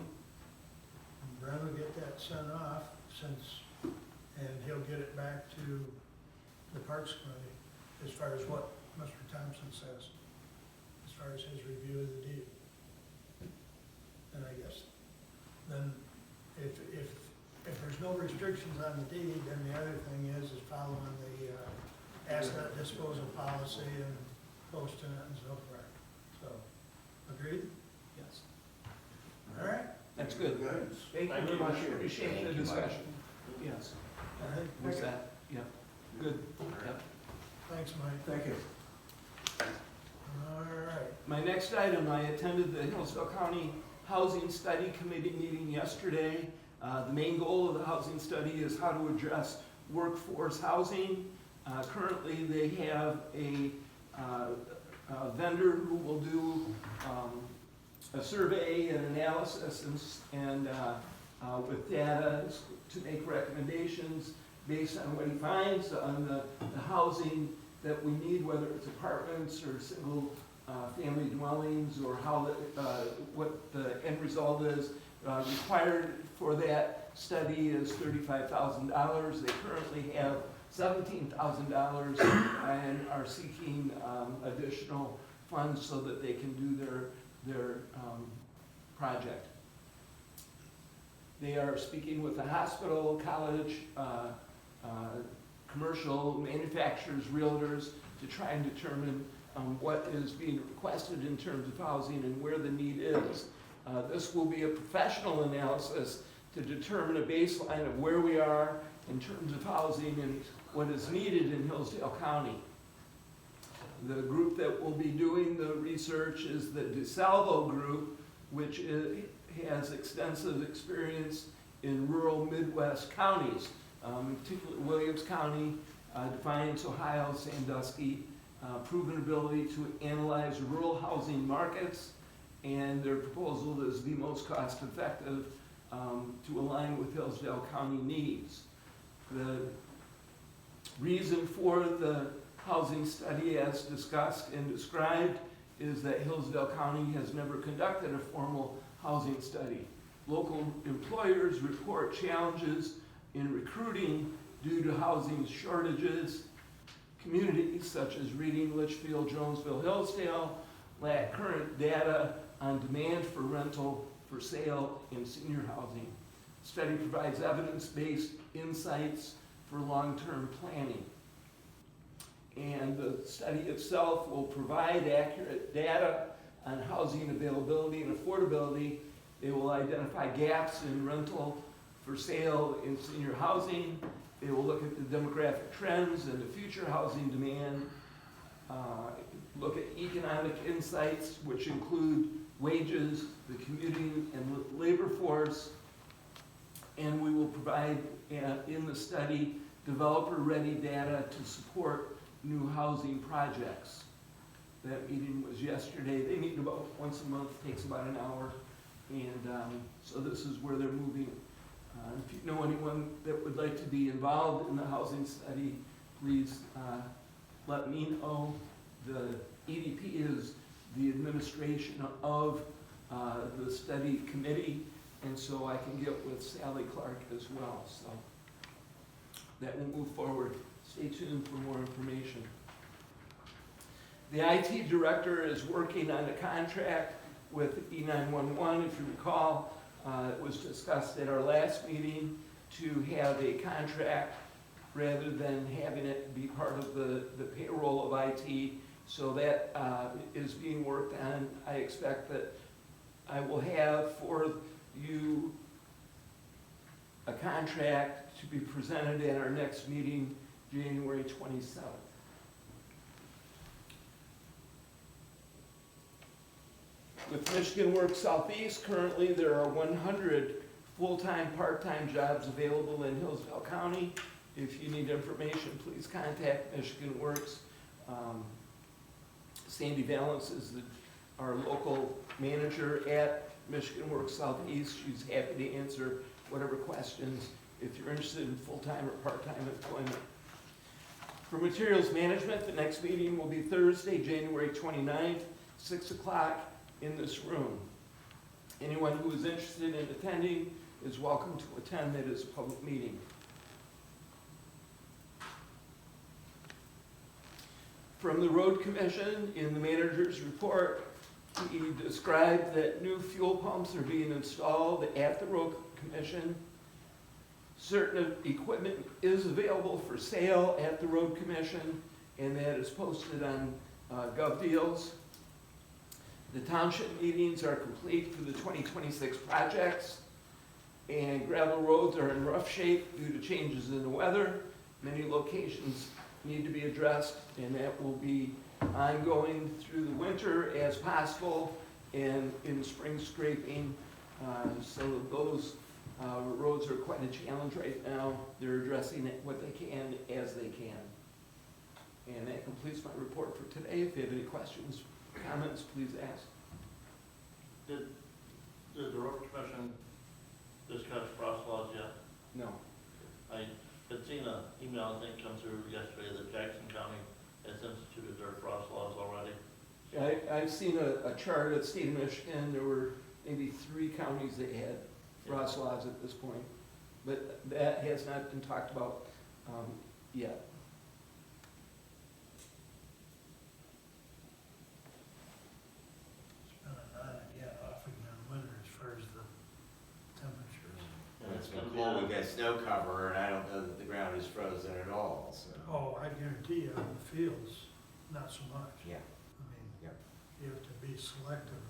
Brent will get that sent off and he'll get it back to the Parks Committee as far as what Mr. Thompson says, as far as his review of the deed. And I guess, then, if there's no restrictions on the deed, then the other thing is following the asset disposal policy and posting it and so forth. So, agreed? Yes. All right? That's good. Good. Thank you very much. Appreciate the discussion. Yes. All right. What's that? Yeah, good. Yep. Thanks, Mike. Thank you. All right. My next item, I attended the Hillsdale County Housing Study Committee meeting yesterday. The main goal of the housing study is how to address workforce housing. Currently, they have a vendor who will do a survey and analysis and with data to make recommendations based on what he finds on the housing that we need, whether it's apartments or single family dwellings, or how what the end result is. Required for that study is $35,000. They currently have $17,000 and are seeking additional funds so that they can do their project. They are speaking with the hospital, college, commercial, manufacturers, realtors, to try and determine what is being requested in terms of housing and where the need is. This will be a professional analysis to determine a baseline of where we are in terms of housing and what is needed in Hillsdale County. The group that will be doing the research is the DeSalvo Group, which has extensive experience in rural Midwest counties, in particular Williams County, Defiance, Ohio, Sandusky, proven ability to analyze rural housing markets, and their proposal is the most cost-effective to align with Hillsdale County needs. The reason for the housing study, as discussed and described, is that Hillsdale County has never conducted a formal housing study. Local employers report challenges in recruiting due to housing shortages. Communities such as Reading, Litchfield, Jonesville, Hillsdale lack current data on demand for rental, for sale, in senior housing. The study provides evidence-based insights for long-term planning. And the study itself will provide accurate data on housing availability and affordability They will identify gaps in rental for sale in senior housing. They will look at the demographic trends and the future housing demand. Look at economic insights, which include wages, the commuting and labor force. And we will provide, in the study, developer-ready data to support new housing projects. That meeting was yesterday. They meet about once a month, takes about an hour. And so this is where they're moving. If you know anyone that would like to be involved in the housing study, please let me know. The EDP is the administration of the study committee, and so I can get with Sally Clark as well. So that will move forward. Stay tuned for more information. The IT director is working on a contract with E911. If you recall, it was discussed at our last meeting to have a contract rather than having it be part of the payroll of IT. So that is being worked on. I expect that I will have for you a contract to be presented at our next meeting, January 27th. With Michigan Works Southeast, currently there are 100 full-time, part-time jobs available in Hillsdale County. If you need information, please contact Michigan Works. Sandy Valance is our local manager at Michigan Works Southeast. She's happy to answer whatever questions if you're interested in full-time or part-time employment. For materials management, the next meeting will be Thursday, January 29th, 6 o'clock in this room. Anyone who is interested in attending is welcome to attend. It is a public meeting. From the Road Commission, in the manager's report, he described that new fuel pumps are being installed at the Road Commission. Certain equipment is available for sale at the Road Commission, and that is posted on GovDeals. The township meetings are complete for the 2026 projects, and gravel roads are in rough shape due to changes in the weather. Many locations need to be addressed, and that will be ongoing through the winter as possible and in spring scraping. So those roads are quite a challenge right now. They're addressing it what they can as they can. And that completes my report for today. If you have any questions, comments, please ask. Did the road commission discuss crosswalks yet? No. I had seen an email, I think, come through yesterday that Jackson County has instituted their crosswalks already. I've seen a chart at State of Michigan. There were maybe 3 counties that had crosswalks at this point, but that has not been talked about yet. It's been a off again winter as far as the temperatures. And It's been gonna be cold, a- we got snow cover, and I don't know that the ground is frozen at all, so. Oh, I guarantee you, in the fields, not so much. Yeah. I mean, Yep. you have to be selective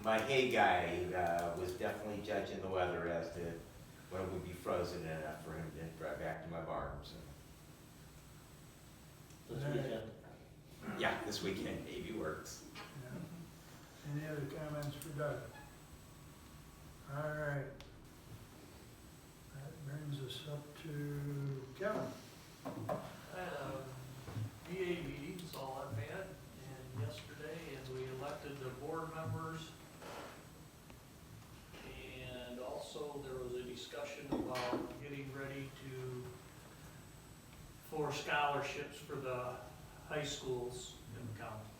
My hay guy was definitely judging the weather as to when it would be frozen enough for him to drive back to my barn, so. This weekend. Yeah, this weekend maybe works. Yeah. Any other comments for Doug? All right. That brings us up to Kevin. VA meetings, all I've had, and yesterday, and we elected the board members. And also, there was a discussion about getting ready for scholarships for the high schools in the county.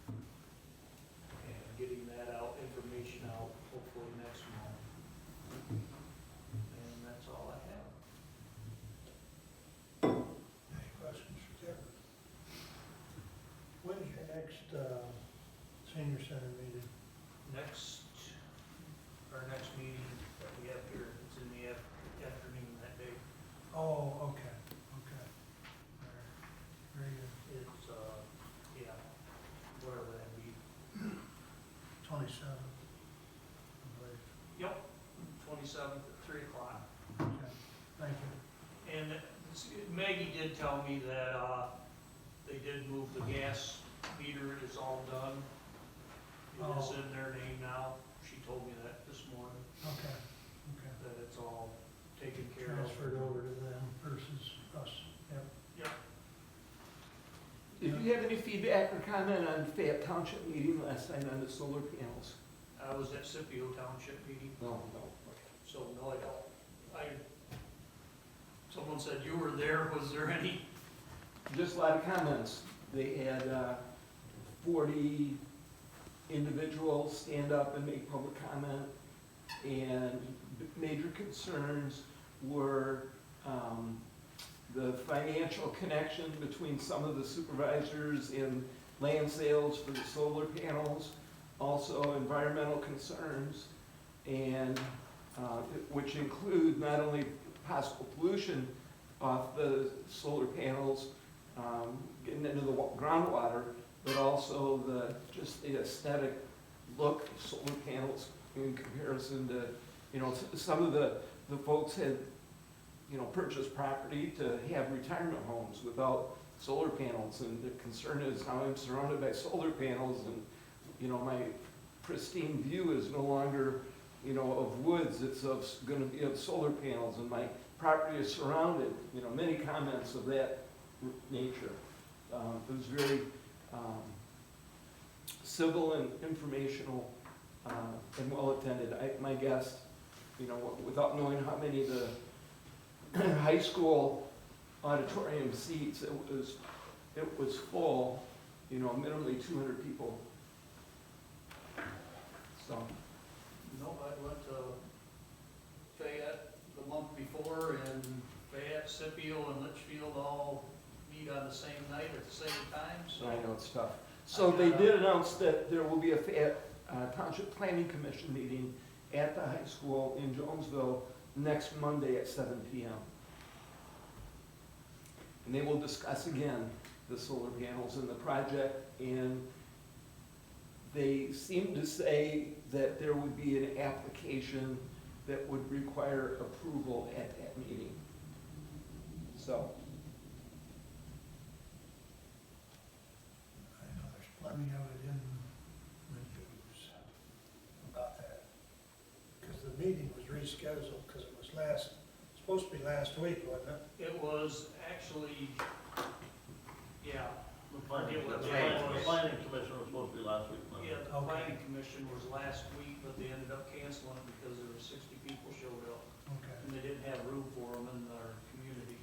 And getting that out, information out, hopefully next month. And that's all I have. Any questions for Kevin? When's your next senior center meeting? Our next meeting that we have here, it's in the afternoon that day. Oh, okay, okay. All right, very good. It's, yeah, whatever that be. 27th, I believe. Yep, 27th at 3 o'clock. Okay, thank you. And Maggie did tell me that, they did move the gas meter, it is all done. It is Oh. in their name now, she told me that this morning, Okay, okay. that it's all taken care of. Transferred over to them versus us, yep. Yep, Did you have any feedback or comment on Fayette Township meeting last night on the solar panels? I was at Scipio Township meeting, No. so no, I don't. Someone said you were there, was there any? Just a lot of comments. They had 40 individuals stand up and make public comment, and major concerns were the financial connection between some of the supervisors in land sales for the solar panels, also environmental concerns, and which include not only possible pollution off the solar panels, getting into the groundwater, but also just the aesthetic look of solar panels in comparison to, some of the folks had, purchased property to have retirement homes without solar panels, and the concern is now I'm surrounded by solar panels, and, my pristine view is no longer, of woods, it's gonna be of solar panels, and my property is surrounded, many comments of that nature. It was very civil and informational and well attended. My guess, without knowing how many of the high school auditorium seats, it was full, minimally 200 people. So, No, I went to Fayette the month before, and Fayette, Scipio, and Litchfield all meet on the same night at the same time, so. I know it's tough. So they did announce that there will be a Fayette Township Planning Commission meeting at the high school in Jonesville next Monday at 7 p.m. And they will discuss again the solar panels and the project, and they seem to say that there would be an application that would require approval at that meeting. So, I know there's plenty of it in the news about that. Because the meeting was rescheduled, because it was supposed to be last week, wasn't it? It was actually, yeah, The planning It was- the planning commission was supposed to be last week, Monday. yeah, the Okay. planning commission was last week, but they ended up canceling it because there were 60 people showed up, Okay. and they didn't have room for them in our community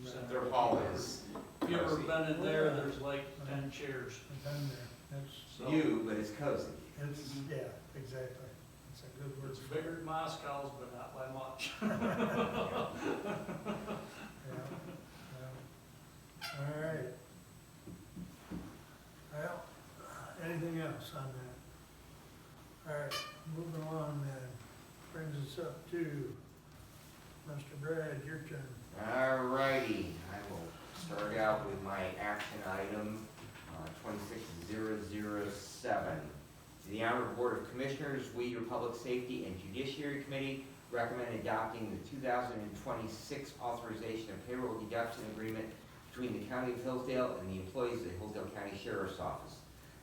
center. Their hall is If you ever been in there, there's like 10 chairs, I've been there, so. you, but it's cozy. it's, yeah, exactly, it's a good word. It's bigger than Moscow's, but not by much. Yeah, yeah. All right. Well, anything else on that? All right, moving on then, brings us up to Mr. Brad, your turn. All righty, I will start out with my action item, 26007. To the Honorable Board of Commissioners, we, your Public Safety and Judiciary Committee, recommend adopting the 2026 authorization of payroll deduction agreement between the County of Hillsdale and the employees of the Hillsdale County Sheriff's Office.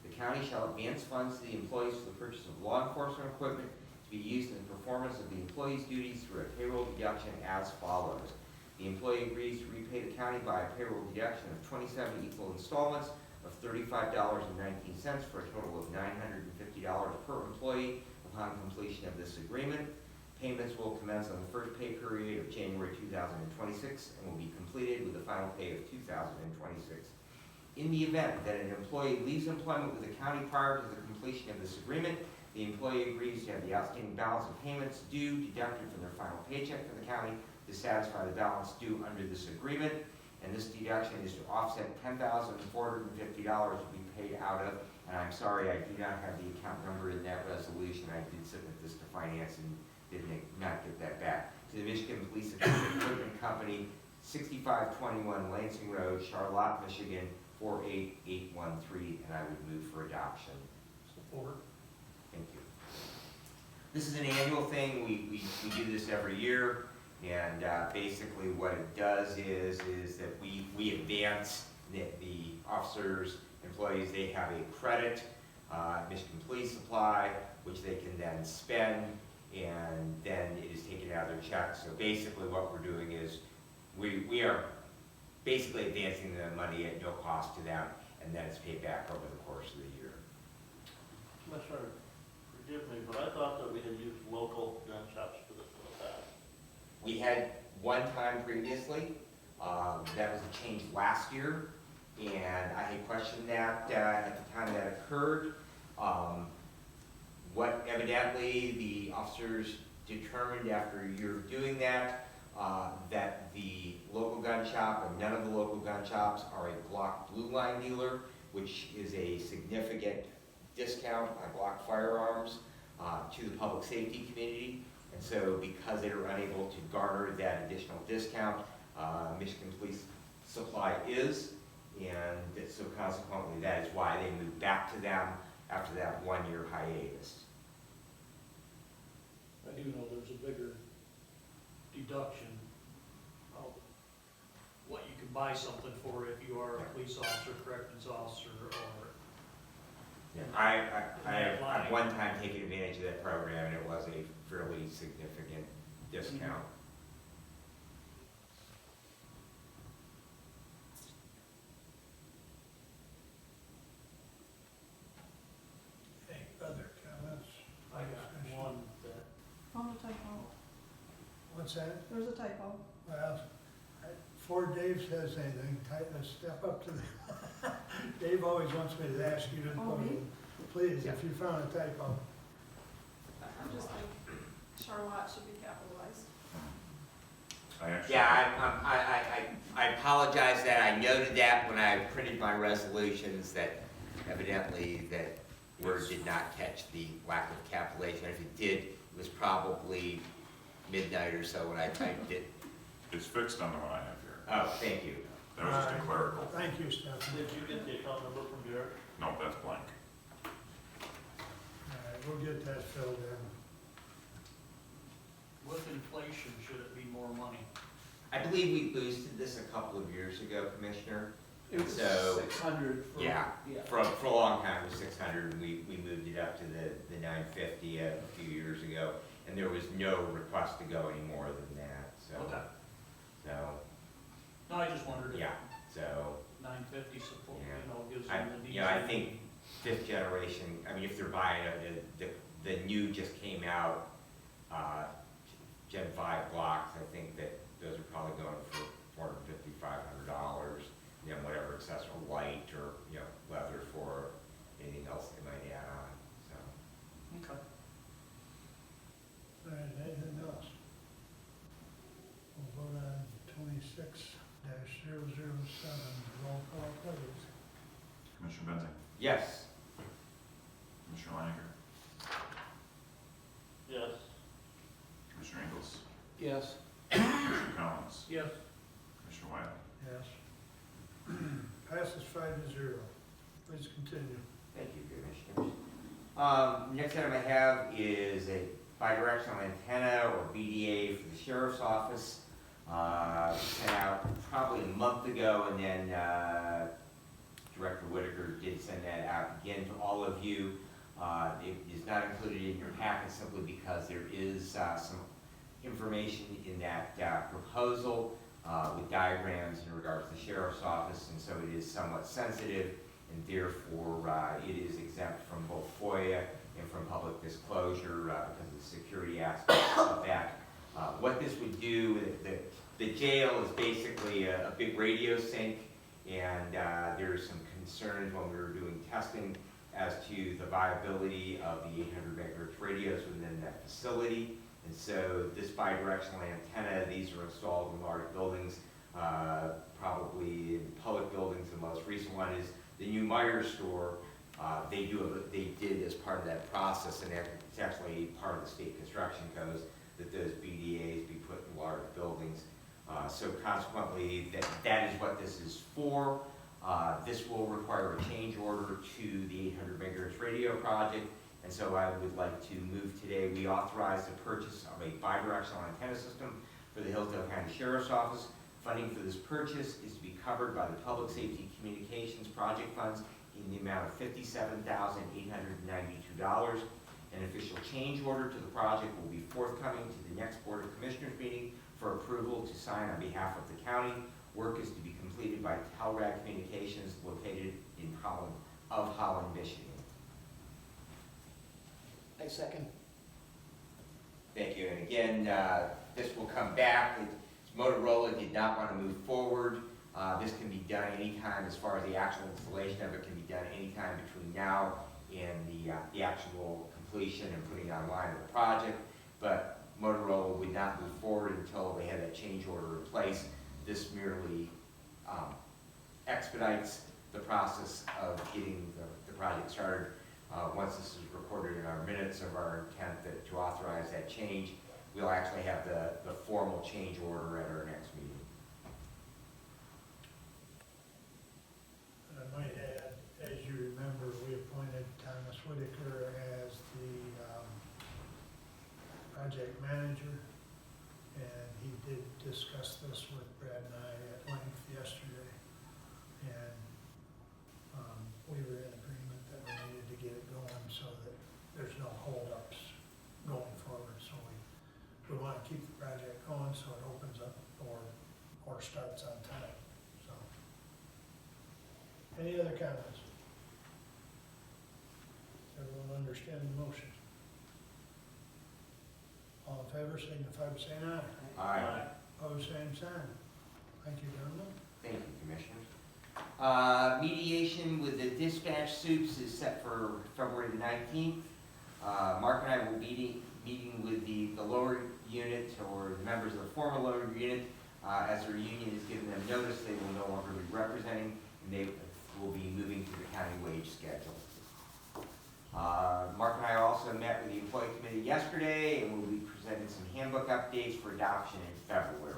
The county shall advance funds to the employees for the purchase of law enforcement equipment to be used in the performance of the employee's duties through a payroll deduction as follows. The employee agrees to repay the county by a payroll deduction of 27 equal installments of $35.19 for a total of $950 per employee upon completion of this agreement. Payments will commence on the first pay period of January 2026 and will be completed with the final pay of 2026. In the event that an employee leaves employment with the county prior to the completion of this agreement, the employee agrees to have the outstanding balance of payments due deducted from their final paycheck from the county to satisfy the balance due under this agreement. And this deduction is to offset $10,450 to be paid out of, and I'm sorry, I do not have the account number in that resolution. I did submit this to finance and did not get that back. To the Michigan Police Equipment Company, 6521 Lansing Road, Charlotte, Michigan, 48813, and I would move for adoption. Support. This is an annual thing. We do this every year. And basically what it does is that we advance the officers, employees, they have a credit, Michigan Police Supply, which they can then spend, and then it is taken out of their check. So basically what we're doing is we are basically advancing the money at no cost to them, and then it's paid back over the course of the year. Commissioner, forgive me, but I thought that we had used local gun shops for this in the past. We had one time previously, that was a change last year, and I had questioned that at the time that occurred. What evidently the officers determined after a year of doing that, that the local gun shop and none of the local gun shops are a Glock Blue Line dealer, which is a significant discount on Glock firearms to the public safety community. And so because they were unable to garner that additional discount, Michigan Police Supply is, and so consequently that is why they moved back to them after that one-year hiatus. I do know there's a bigger deduction of what you can buy something for if you are a police officer, corrections officer, or Yeah, I have at one time taken advantage of that program, and it was a fairly significant discount. Any other comments? I got one that, Found a typo. What's that? There's a typo. Well, before Dave says anything, step up to the, Dave always wants me to ask you to, Oh, me? please, if you found a typo. I'm just like, Charlotte should be capitalized. Yeah, I apologize that I noted that when I printed my resolutions, that evidently that word did not catch the lack of capitalization. If it did, it was probably midnight or so when I typed it. It's fixed on the one I have here. Oh, thank you. That was just a clerical. Thank you, Stephanie. Did you get the account number from Garrett? No, that's blank. All right, we'll get that filled in. with inflation, should it be more money? I believe we boosted this a couple of years ago, Commissioner. It was So- 600 for. Yeah, for a long time it was 600, and we moved it up to the 950 a few years ago, and there was no request to go any more than that, so. Okay. So, No, I just wondered if yeah, so, 950 support, Yeah. you know, gives I, them the you know, I think fifth generation, I mean, if they're buying the new just came out, Gen 5 blocks, I think that those are probably going for $450, $500, you know, whatever accessory, light or, you know, leather for anything else they might add on, so. Okay. All right, anything else? We'll vote on 26-007, roll call, please. Commissioner Benzing, Yes. Commissioner Laniger, Yes. Commissioner Ingles, Yes. Commissioner Collins, Yes. Commissioner Wiley. Yes. Passes 5-0. Please continue. Thank you, Commissioners. Next item I have is a bidirectional antenna or BDA for the Sheriff's Office. Sent out probably a month ago, and then Director Whitaker did send that out again to all of you. It is not included in your packet simply because there is some information in that proposal with diagrams in regards to the Sheriff's Office, and so it is somewhat sensitive, and therefore it is exempt from both FOIA and from public disclosure because of the security aspects of that. What this would do, the jail is basically a big radio sync, and there are some concerns when we were doing testing as to the viability of the 800 megahertz radios within that facility. And so this bidirectional antenna, these are installed in large buildings, probably in public buildings. The most recent one is the new Myers store. They did as part of that process, and it's actually part of the state construction codes that those BDAs be put in large buildings. So consequently, that is what this is for. This will require a change order to the 800 megahertz radio project, And so I would like to move today, we authorize the purchase of a bidirectional antenna system for the Hillsdale County Sheriff's Office. Funding for this purchase is to be covered by the Public Safety Communications Project Funds in the amount of $57,892. An official change order to the project will be forthcoming to the next Board of Commissioners meeting for approval to sign on behalf of the county. Work is to be completed by Telrad Communications located in Holland, Michigan. I second. Thank you, and again, this will come back. Motorola did not want to move forward. This can be done anytime, as far as the actual installation of it can be done anytime between now and the actual completion and putting online of the project. But Motorola would not move forward until they had that change order in place. This merely expedites the process of getting the project started. Once this is recorded in our minutes of our intent to authorize that change, we'll actually have the formal change order at our next meeting. I might add, as you remember, we appointed Thomas Whitaker as the project manager, and he did discuss this with Brad and I at length yesterday, and we were in agreement that we needed to get it going so that there's no holdups going forward, so we want to keep the project going so it opens up or starts on time, so. Any other comments? Everyone understand the motion? All in favor, signify by saying aye. Aye. Opposed, same sign. Thank you, gentlemen. Thank you, Commissioners. Mediation with the dispatch soups is set for February the 19th. Mark and I will be meeting with the lower unit, or the members of the former lower unit. As their union has given them notice, they will no longer be representing, and they will be moving to the county wage schedule. Mark and I also met with the employee committee yesterday, and we'll be presenting some handbook updates for adoption in February.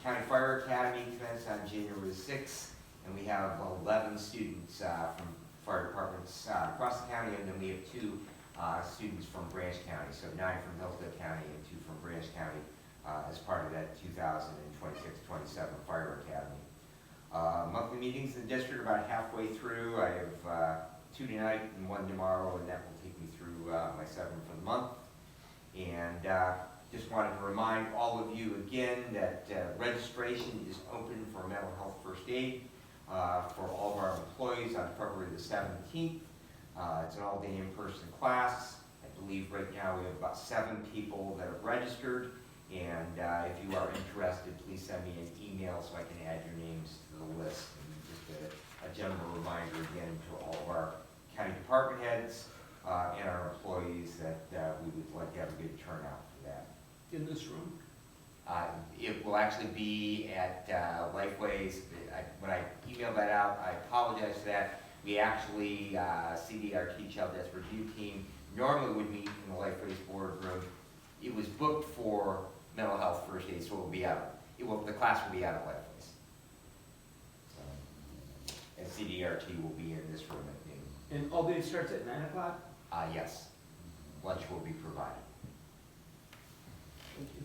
County Fire Academy commenced on January 6th, and we have 11 students from fire departments across the county, and then we have 2 students from Branch County, so 9 from Hillsdale County and 2 from Branch County as part of that 2026-27 Fire Academy. Monthly meetings in the district are about halfway through. I have 2 tonight and 1 tomorrow, and that will take me through my 7 for the month. And just wanted to remind all of you again that registration is open for mental health first aid for all of our employees on February the 17th. It's an all-day in-person class. I believe right now we have about 7 people that have registered. And if you are interested, please send me an email so I can add your names to the list. And just a general reminder again to all of our county department heads and our employees that we would like to have a good turnout for that. In this room? It will actually be at Lifeways. When I emailed that out, I apologize for that. We actually, CDRT Child Death Review Team, normally would meet in the Lifeways boardroom. It was booked for mental health first aid, so it will be out. The class will be out of Lifeways. So, and CDRT will be in this room at noon. And all day starts at 9 o'clock? Yes. Lunch will be provided. Thank you.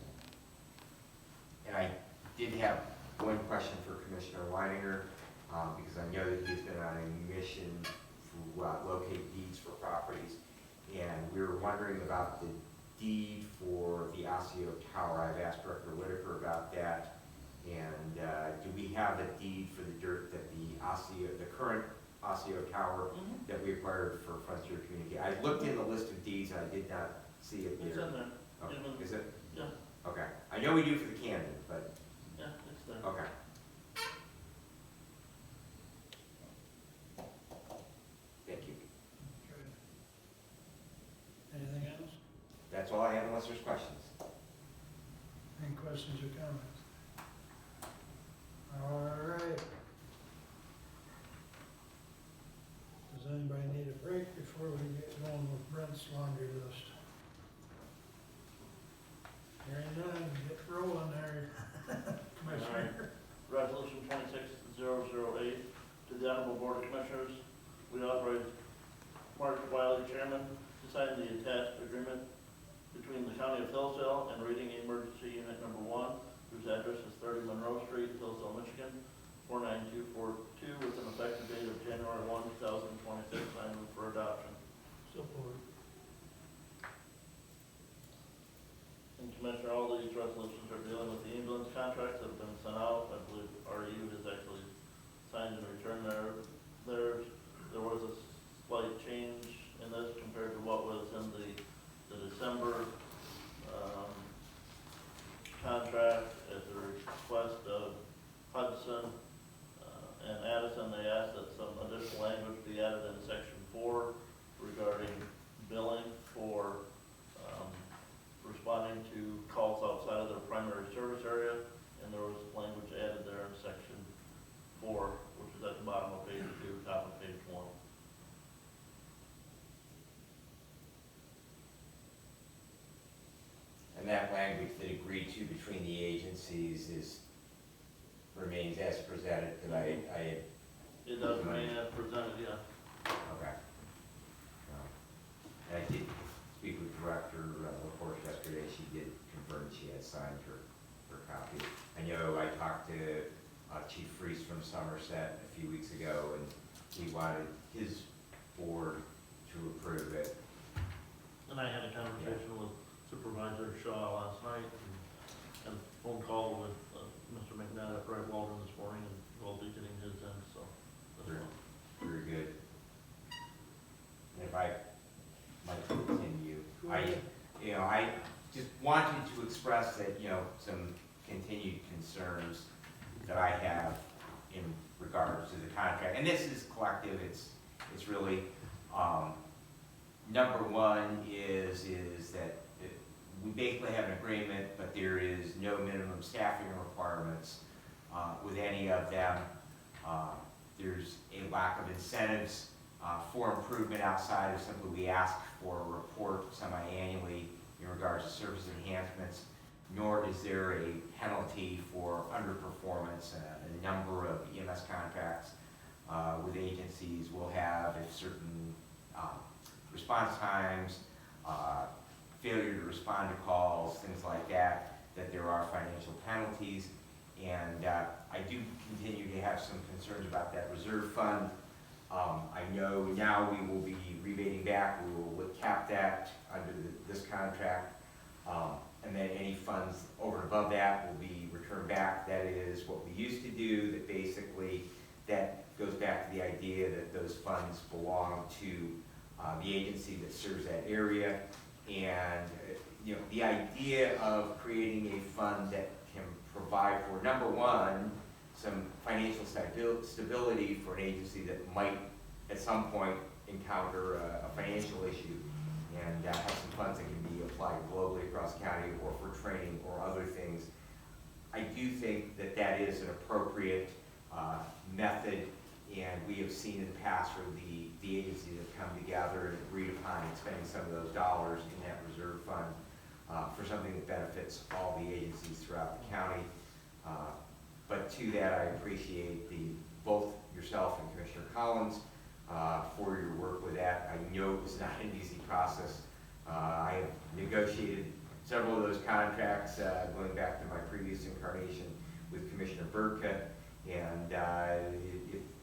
And I did have one question for Commissioner Leininger, because I know that he's been on a mission to locate deeds for properties. And we were wondering about the deed for the Osseo Tower. I've asked Director Whitaker about that. And do we have a deed for the dirt that the current Osseo Tower that we acquired for Frontier Community? I looked in the list of deeds and I did not see it It's there. in there. Okay. Is it? Yeah, Okay. I know we do for the Camden, but, yeah, it's there. okay. Thank you. Okay. Anything else? That's all I have unless there's questions. Any questions or comments? All right. Does anybody need a break before we get going with Brent's laundry list? Hearing none, get rolling there, Commissioner. Resolution 26008, to the Honorable Board of Commissioners, we authorize $25,000 Mark Wiley, Chairman, to sign the attached agreement between the County of Hillsdale and Reading Emergency Unit Number 1, whose address is 30 Monroe Street, Hillsdale, Michigan, 49242, with an effective date of January 1, 2026. I move for adoption. Support. And Commissioner, all these resolutions are dealing with the ambulance contracts that have been sent out. I believe RU has actually signed and returned theirs. There was a slight change in this compared to what was in the December contract at the request of Hudson and Addison. They asked that some additional language be added in section 4 regarding billing for responding to calls outside of their primary service area, and there was language added there in section 4, which is at the bottom of page 2, top of page 1. And that language that agreed to between the agencies remains as presented, because I It does remain as presented, yes. okay. And I did speak with Director LaPorte yesterday. She did confirm she had signed her copy. I know I talked to Chief Freese from Somerset a few weeks ago, and he wanted his board to approve it. And I had a conversation with Supervisor Shaw last night, and a phone call with Mr. McNabb at Brett Walden this morning, and we'll be getting his in, so. that's Very, fine. very good. And if I might continue, I just wanted to express that, some continued concerns that I have in regards to the contract. And this is collective, it's really, number one is that we basically have an agreement, but there is no minimum staffing requirements with any of them. There's a lack of incentives for improvement outside of simply we ask for a report semi-annually in regards to service enhancements, nor is there a penalty for underperformance. A number of EMS contracts with agencies will have, if certain response times, failure to respond to calls, things like that there are financial penalties. And I do continue to have some concerns about that reserve fund. I know now we will be rebating back, we will cap that under this contract, and then any funds over and above that will be returned back. That is what we used to do, that basically that goes back to the idea that those funds belong to the agency that serves that area. And the idea of creating a fund that can provide for, number one, some financial stability for an agency that might at some point encounter a financial issue, and have some funds that can be applied globally across the county or for training or other things. I do think that that is an appropriate method, and we have seen in the past where the agencies have come together and agreed upon expending some of those dollars in that reserve fund for something that benefits all the agencies throughout the county. But to that, I appreciate both yourself and Commissioner Collins for your work with that. I know it was not an easy process. I have negotiated several of those contracts going back to my previous incarnation with Commissioner Burka, and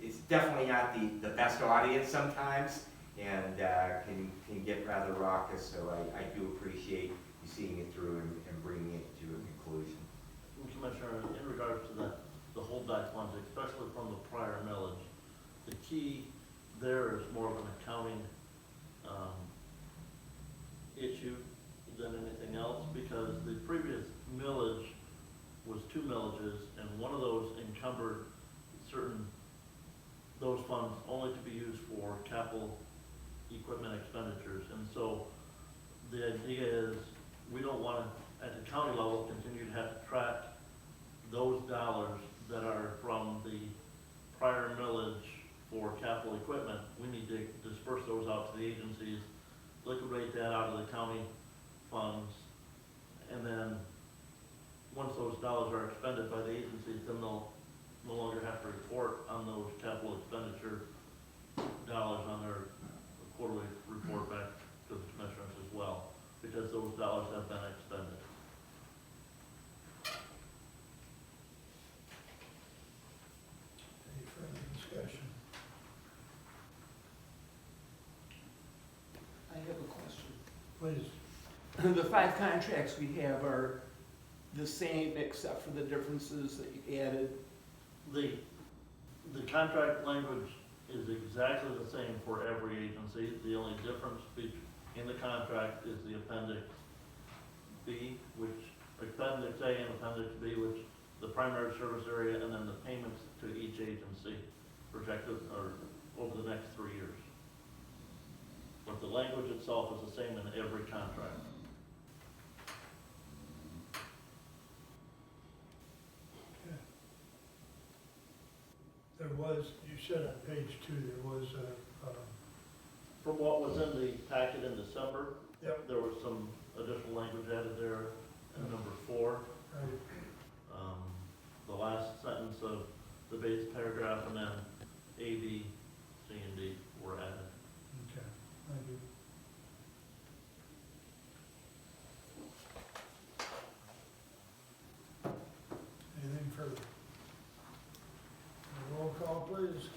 it's definitely not the best audience sometimes, and can get rather raucous. So I do appreciate you seeing it through and bringing it to a conclusion. Commissioner, in regards to the holdback funds, especially from the prior millage, the key there is more of an accounting issue than anything else, because the previous millage was 2 millages, and one of those encumbered those funds only to be used for capital equipment expenditures. And so the idea is we don't want to, at the county level, continue to have to track those dollars that are from the prior millage for capital equipment. We need to disperse those out to the agencies, liquidate that out of the county funds, and then once those dollars are expended by the agencies, then they'll no longer have to report on those capital expenditure dollars on their quarterly report back to the commissioners as well, because those dollars have been expended. Any further discussion? I have a question. Please. The 5 contracts we have are the same except for the differences that you added. The contract language is exactly the same for every agency. The only difference in the contract is the appendix B, appendix A and appendix B, which the primary service area, and then the payments to each agency projected or over the next 3 years. But the language itself is the same in every contract. Okay. There was, you said on page 2, there was From what was in the packet in December, Yep. there was some additional language added there in number 4. right, The last sentence of the base paragraph, and then A, B, C, and D were added. okay, thank you. Anything further? Roll call, please.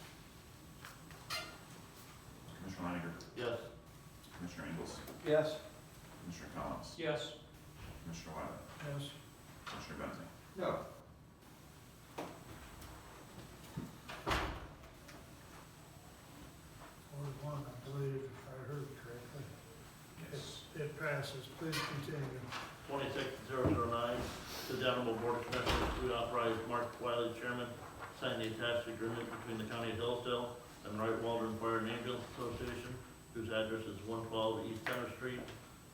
Commissioner Leininger, Yes. Commissioner Ingles, Yes? Commissioner Collins, Yes. Commissioner Wiley, Yes. Commissioner Benzing. No. Or 1, I believe, if I heard correctly. It passes. Please continue. 26009, to the Honorable Board of Commissioners, we authorize Mark Wiley, Chairman, sign the attached agreement between the County of Hillsdale and Wright Waldron Fire and Ambulance Association, whose address is 112 East Center Street,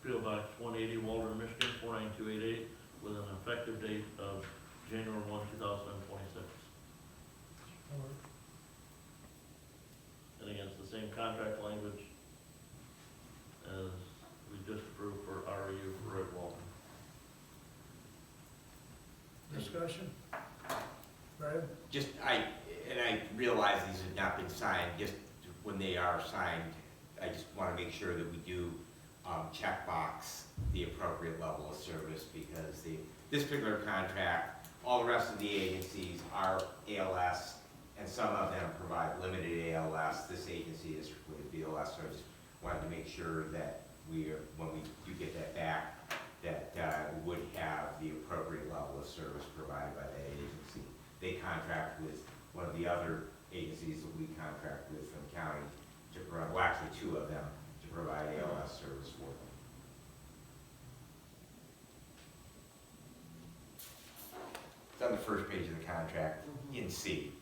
P.O. Box 180, Waldron, Michigan 49288, with an effective date of January 1, 2026. Or And again, it's the same contract language as we just approved for REU for Wright Waldron. discussion? Brad? I realize these have not been signed, just when they are signed, I just want to make sure that we do checkbox the appropriate level of service, because this particular contract, all the rest of the agencies are ALS, and some of them provide limited ALS. This agency is with BLS, so I just wanted to make sure that when we do get that back, that we would have the appropriate level of service provided by that agency. They contract with one of the other agencies that we contract with from the county to provide, well, actually 2 of them, to provide ALS service for them. It's on the first page of the contract in C.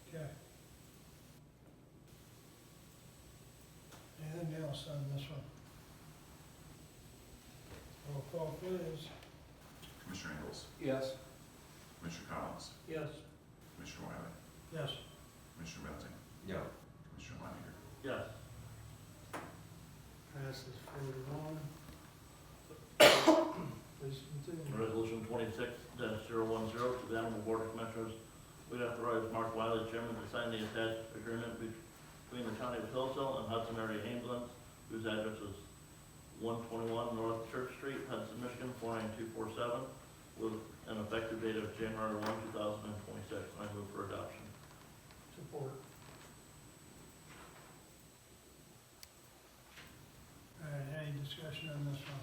Okay. Anything else on this one? Roll call, please. Commissioner Ingles, Yes. Commissioner Collins, Yes. Commissioner Wiley, Yes. Commissioner Benzing, No. Commissioner Leininger. Yes. Passes 4-1. Please continue. Resolution 26-010, to the Honorable Board of Commissioners, we authorize Mark Wiley, Chairman, to sign the attached agreement between the County of Hillsdale and Hudson Area Ambulance, whose address is 121 North Church Street, Hudson, Michigan 49247, with an effective date of January 1, 2026. I move for adoption. Support. All right, any discussion on this one?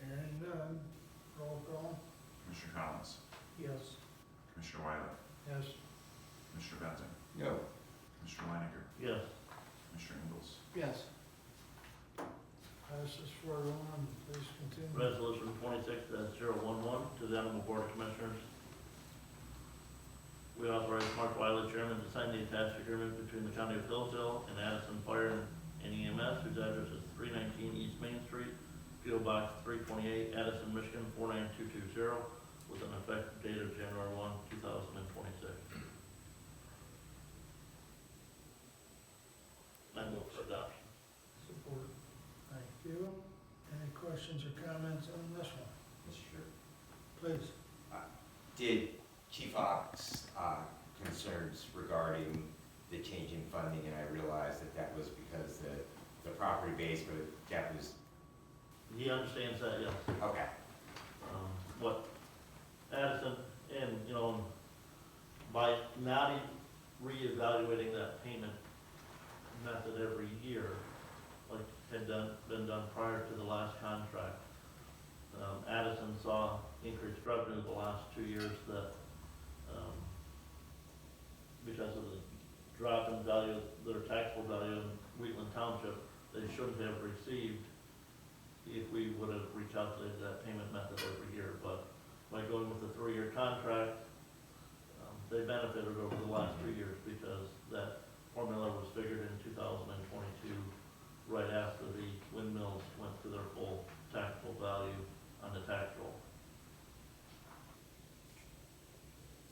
Hearing none, roll call. Commissioner Collins, Yes. Commissioner Wiley, Yes. Commissioner Benzing, No. Commissioner Leininger, Yes. Commissioner Ingles. Yes. Passes 4-1, please continue. Resolution 26-011, to the Honorable Board of Commissioners, we authorize Mark Wiley, Chairman, to sign the attached agreement between the County of Hillsdale and Addison Fire and EMS, whose address is 319 East Main Street, P.O. Box 328, Addison, Michigan 49220, with an effective date of January 1, 2026. I move for adoption. Support. Thank you. Any questions or comments on this one? Mr. Chair. Please. Did Chief Ox concerns regarding the change in funding, and I realized that that was because the property base, but that was, He understands that, yes. okay. What Addison, and, you know, by not reevaluating that payment method every year, like had been done prior to the last contract, Addison saw increased revenue the last 2 years that, because of the drop in value, their taxable value in Wheatland Township, they shouldn't have received if we would have recalculated that payment method every year. But by going with the 3-year contract, they benefited over the last 2 years because that formula was figured in 2022, right after the windmills went to their full taxable value on the tax roll.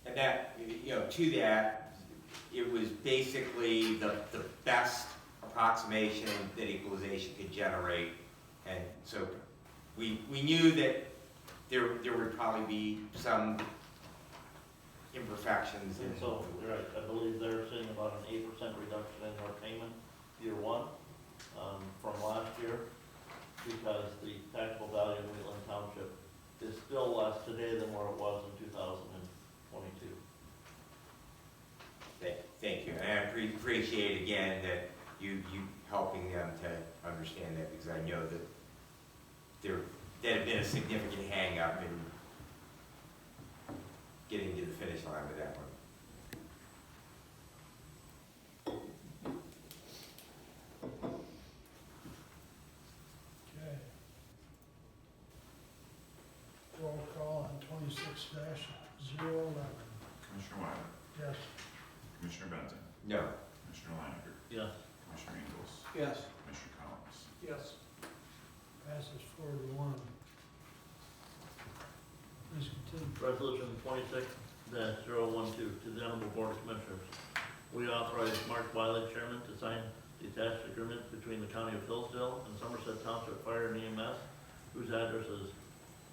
And that, you know, to that, it was basically the best approximation that equalization could generate. And so we knew that there would probably be some imperfections. And so, you're right, I believe they're seeing about an 8% reduction in their payment year 1 from last year, because the taxable value in Wheatland Township is still less today than where it was in 2022. Thank you, and I appreciate again that you helping them to understand that, because I know that that had been a significant hang-up in getting to the finish line with that one. Okay. Roll call on 26-011. Commissioner Wiley, Yes. Commissioner Benton, No. Commissioner Leininger, Yes. Commissioner Ingles, Yes. Commissioner Collins. Yes. Passes 4-1. Please continue. Resolution 26-012, to the Honorable Board of Commissioners. We authorize Mark Wiley, Chairman, to sign the attached agreement between the County of Hillsdale and Somerset Township Fire and EMS, whose address is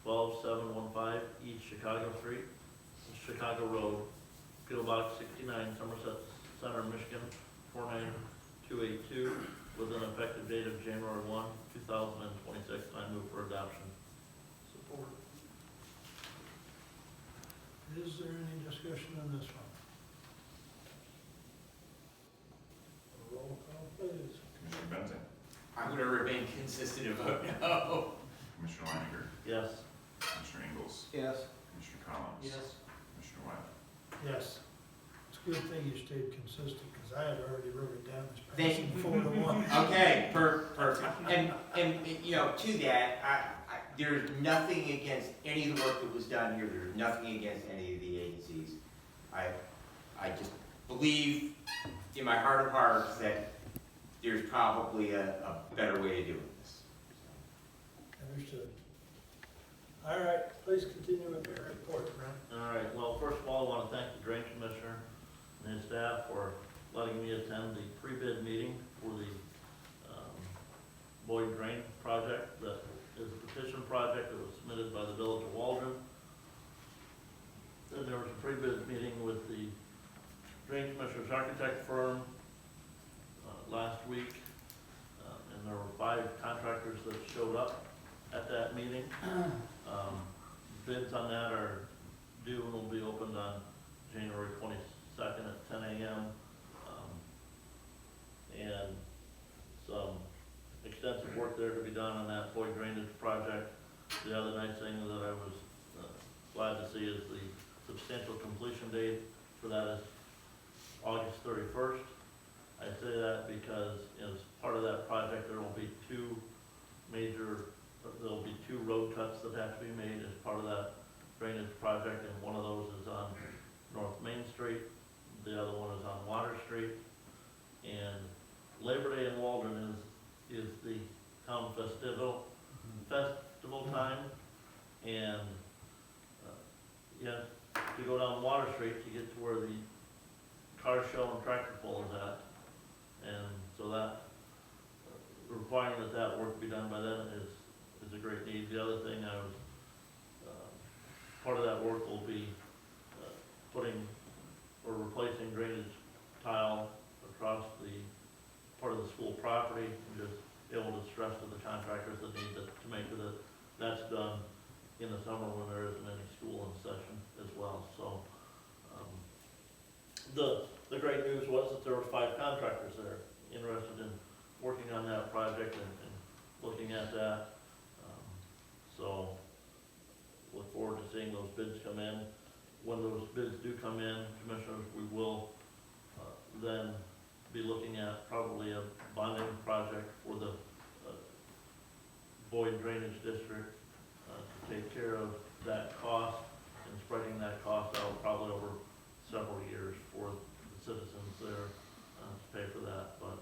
12715 East Chicago Street, Chicago Road, P.O. Box 69, Somerset Center, Michigan 49282, with an effective date of January 1, 2026. I move for adoption. Support. Is there any discussion on this one? Roll call, please. Commissioner Benton, I'm going to remain consistent and vote no. Commissioner Leininger, Yes. Commissioner Ingles, Yes. Commissioner Collins. Yes. Commissioner Wiley. Yes. It's a good thing you stayed consistent, because I had already wrote it down as Thank passing 4-1. Okay, perfect. And you know, to that, there's nothing against any of the work that was done here. There's nothing against any of the agencies. I just believe in my heart of hearts that there's probably a better way of doing this. Understood. All right, please continue with your report, Brent. All right, well, first of all, I want to thank the Drain Commissioner and his staff for letting me attend the pre-bid meeting for the Boyd Drain project. That is a petition project that was submitted by the Village of Waldron. Then there was a pre-bid meeting with the Drain Commissioner's architect firm last week, and there were 5 contractors that showed up at that meeting. Bids on that are due and will be opened on January 22nd at 10 a.m. And some extensive work there to be done on that Boyd drainage project. The other nice thing that I was glad to see is the substantial completion date for that is August 31st. I say that because as part of that project, there will be 2 road cuts that have to be made as part of that drainage project, and one of those is on North Main Street, the other one is on Water Street. And Labor Day in Waldron is the town festival time, and again, to go down Water Street to get to where the car show and tractor pull is at. And so that, requiring that work be done by then is a great need. The other thing part of that work will be putting or replacing drainage tile across the part of the school property, and just able to stress to the contractors that need to make sure that that's done in the summer when there isn't any school in session as well. So, the great news was that there were 5 contractors there interested in working on that project and looking at that. So, look forward to seeing those bids come in. When those bids do come in, commissioners, we will then be looking at probably a bonding project for the Boyd Drainage District to take care of that cost and spreading that cost out probably over several years for the citizens there to pay for that. But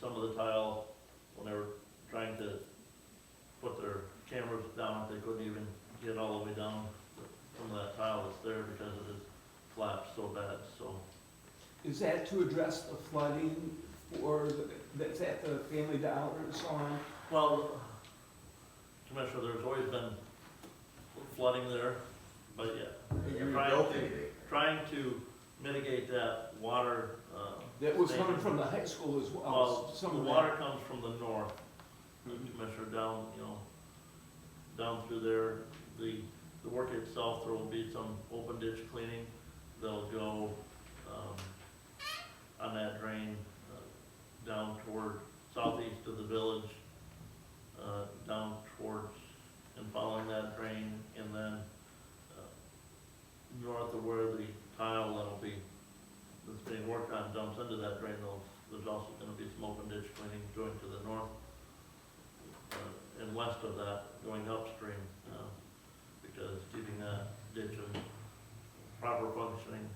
some of the tile, when they were trying to put their cameras down, they couldn't even get all the way down some of that tile that's there because it has collapsed so bad. So, Is that to address the flooding that's at the Family Dollar and so on? well, Commissioner, there's always been flooding there, but yeah, trying to mitigate that water. That was coming from the high school as well. Well, Some the of water that. comes from the north, Commissioner, down, down through there. The work itself, there will be some open ditch cleaning. They'll go, on that drain, down toward southeast of the village, down towards, and following that drain, and then, north of where the tile that'll be, that's being worked on dumps into that drain. There's also gonna be some open ditch cleaning going to the north, and west of that, going upstream, because keeping that ditch in proper functioning,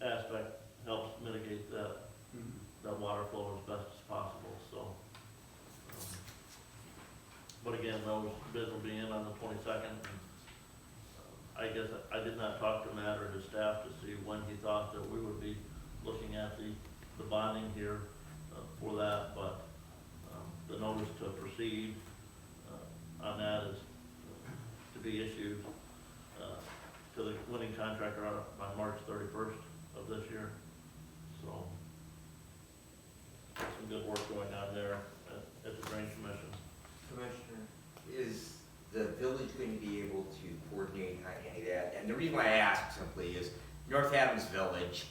aspect helps mitigate that water flow as best as possible. So, but again, those bids will be in on the 22nd. I guess I did not talk to Matt or his staff to see when he thought that we would be looking at the bonding here for that, but the notice to proceed on that is to be issued to the winning contractor by March 31st of this year. So, some good work going on there at the Drain Commission. Commissioner, is the village going to be able to coordinate on any of that? And the reason why I ask simply is North Adams Village,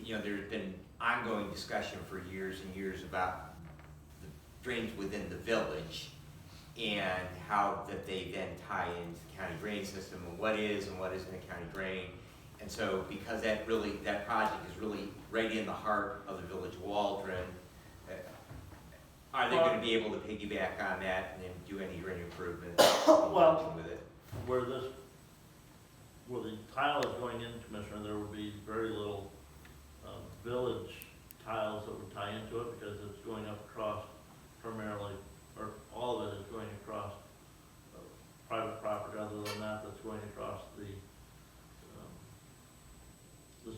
there's been ongoing discussion for years and years about the drains within the village and how that they then tie into the county drain system and what is and what isn't a county drain. And so because that project is really right in the heart of the village of Waldron, are they going to be able to piggyback on that and then do any drain improvements with it? Where the tile is going in, Commissioner, there would be very little village tiles that would tie into it because it's going up across primarily, or all of it is going across private property. Other than that, that's going across the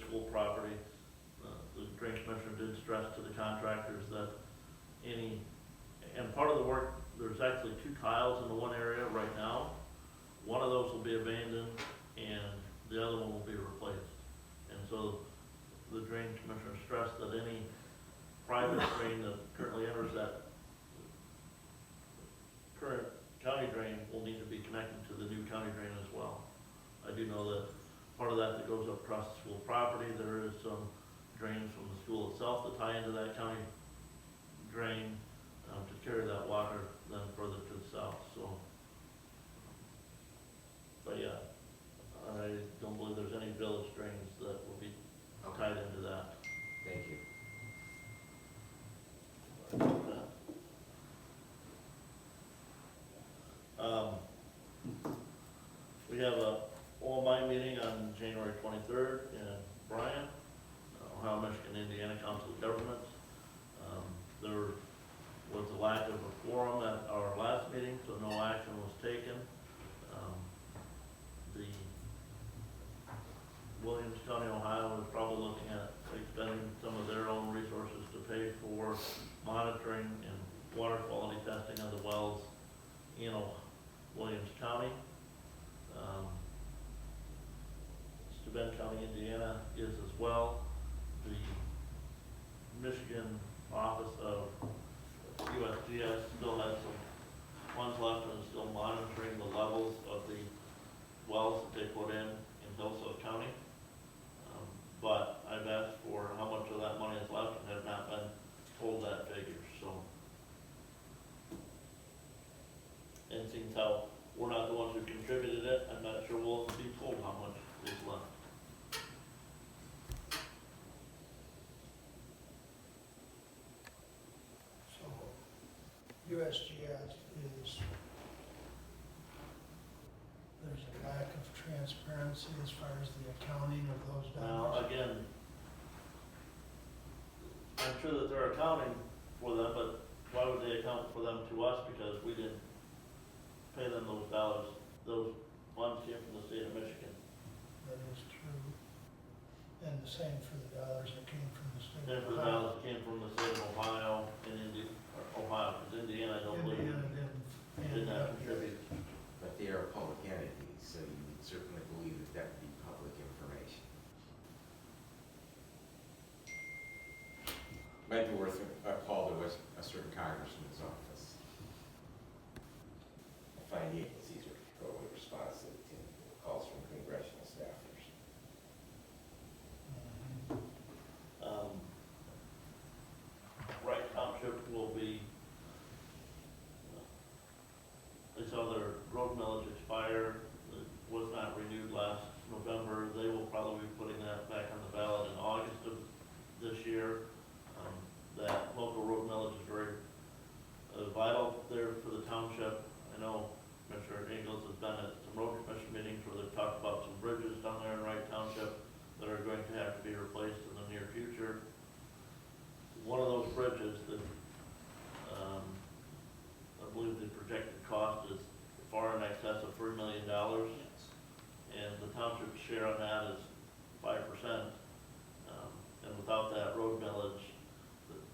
school property. The Drain Commissioner did stress to the contractors that and part of the work, there's actually 2 tiles in the one area right now. One of those will be abandoned and the other one will be replaced. And so the Drain Commissioner stressed that any private drain that currently enters that current county drain will need to be connected to the new county drain as well. I do know that part of that goes up across the school property. There is some drains from the school itself that tie into that county drain to carry that water then further to the south. So, but yeah, I don't believe there's any village drains that will be tied into that. Thank you. We have a OMI meeting on January 23rd in Bryan, Ohio, Michigan, Indiana Council of Governments. They're pay for monitoring and water quality testing of the wells in Williams County. Steuben County, Indiana is as well. The Michigan Office of USGS still has some funds left and is still monitoring the levels of the wells that they put in Hillsdale County. But I've asked for how much of that money is left and have not been told that figure, so. And seems how we're not the ones who contributed it, I'm not sure we'll be told how much is left. So USGS is, there's a lack of transparency as far as the accounting of those Now, dollars. again, I'm sure that they're accounting for them, but why would they account for them to us? Because we didn't pay them those dollars. Those funds came from the state of Michigan. That is true. And the same for the dollars that came from the state Then of for the Ohio. dollars that came from the state of Ohio and Ohio, because Indiana, I don't believe, Indiana did not contribute. But they are a public entity, so you would certainly believe that that would be public information. Might be worth a call to a certain congressman's office. I find the agencies are totally responsive to calls from congressional staffers. Wright Township will be, they saw their road millage expire, it was not renewed last November. They will probably be putting that back on the ballot in August of this year. That local road millage is very vital there for the township. I know Commissioner Ingles has been at some road commission meetings where they've talked about some bridges down there in Wright Township that are going to have to be replaced in the near future. One of those bridges that, I believe the projected cost is far in excess of $3 million. And the township's share on that is 5%. And without that road millage,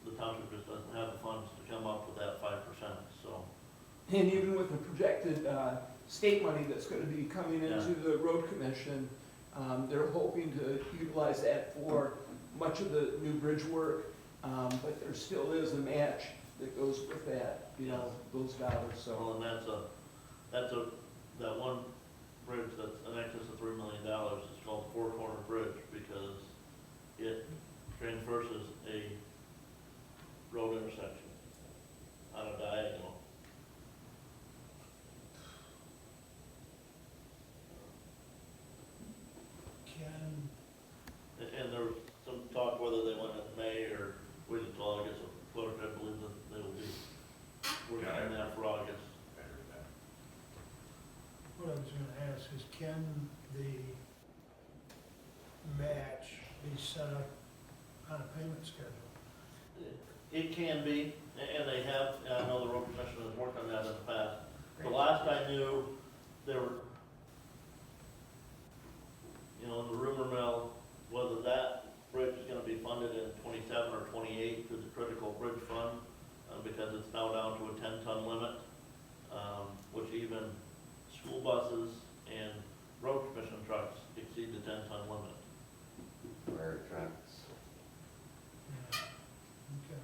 the township just doesn't have the funds to come up with that 5%, so. And even with the projected state money that's going to be coming into Yeah. the road commission, they're hoping to utilize that for much of the new bridge work, but there still is a match that goes with that, those dollars, so. Well, and that one bridge that's in excess of $3 million is called Four Corner Bridge because it traverses a road intersection on a diagonal. Can, And there was some talk whether they went in May or waited until August, or I believe that they will be working on that for August. what I was gonna ask is, can the match be set up on a payment schedule? It can be, and they have, and I know the road commission has worked on that in the past. The last I knew, there were, in the rumor mill, whether that bridge is gonna be funded in 27 or 28 through the critical bridge fund, because it's now down to a 10-ton limit, which even school buses and road commission trucks exceed the 10-ton limit. Fire trucks. Yeah. Okay.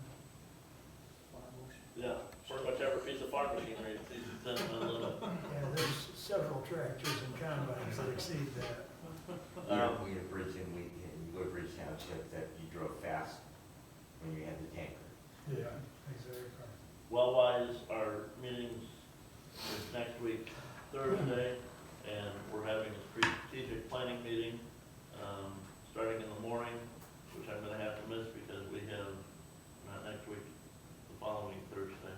Yeah, pretty much every piece of farm machinery exceeds the 10-ton limit. Yeah, there's several tractors and combines that exceed that. We had a bridge in Woodbridge Township that you drove fast when you had the tanker. Yeah, exactly. Well-wise, our meetings is next week, Thursday, and we're having a strategic planning meeting, starting in the morning, which I'm gonna have to miss because we have, not next week, the following Thursday,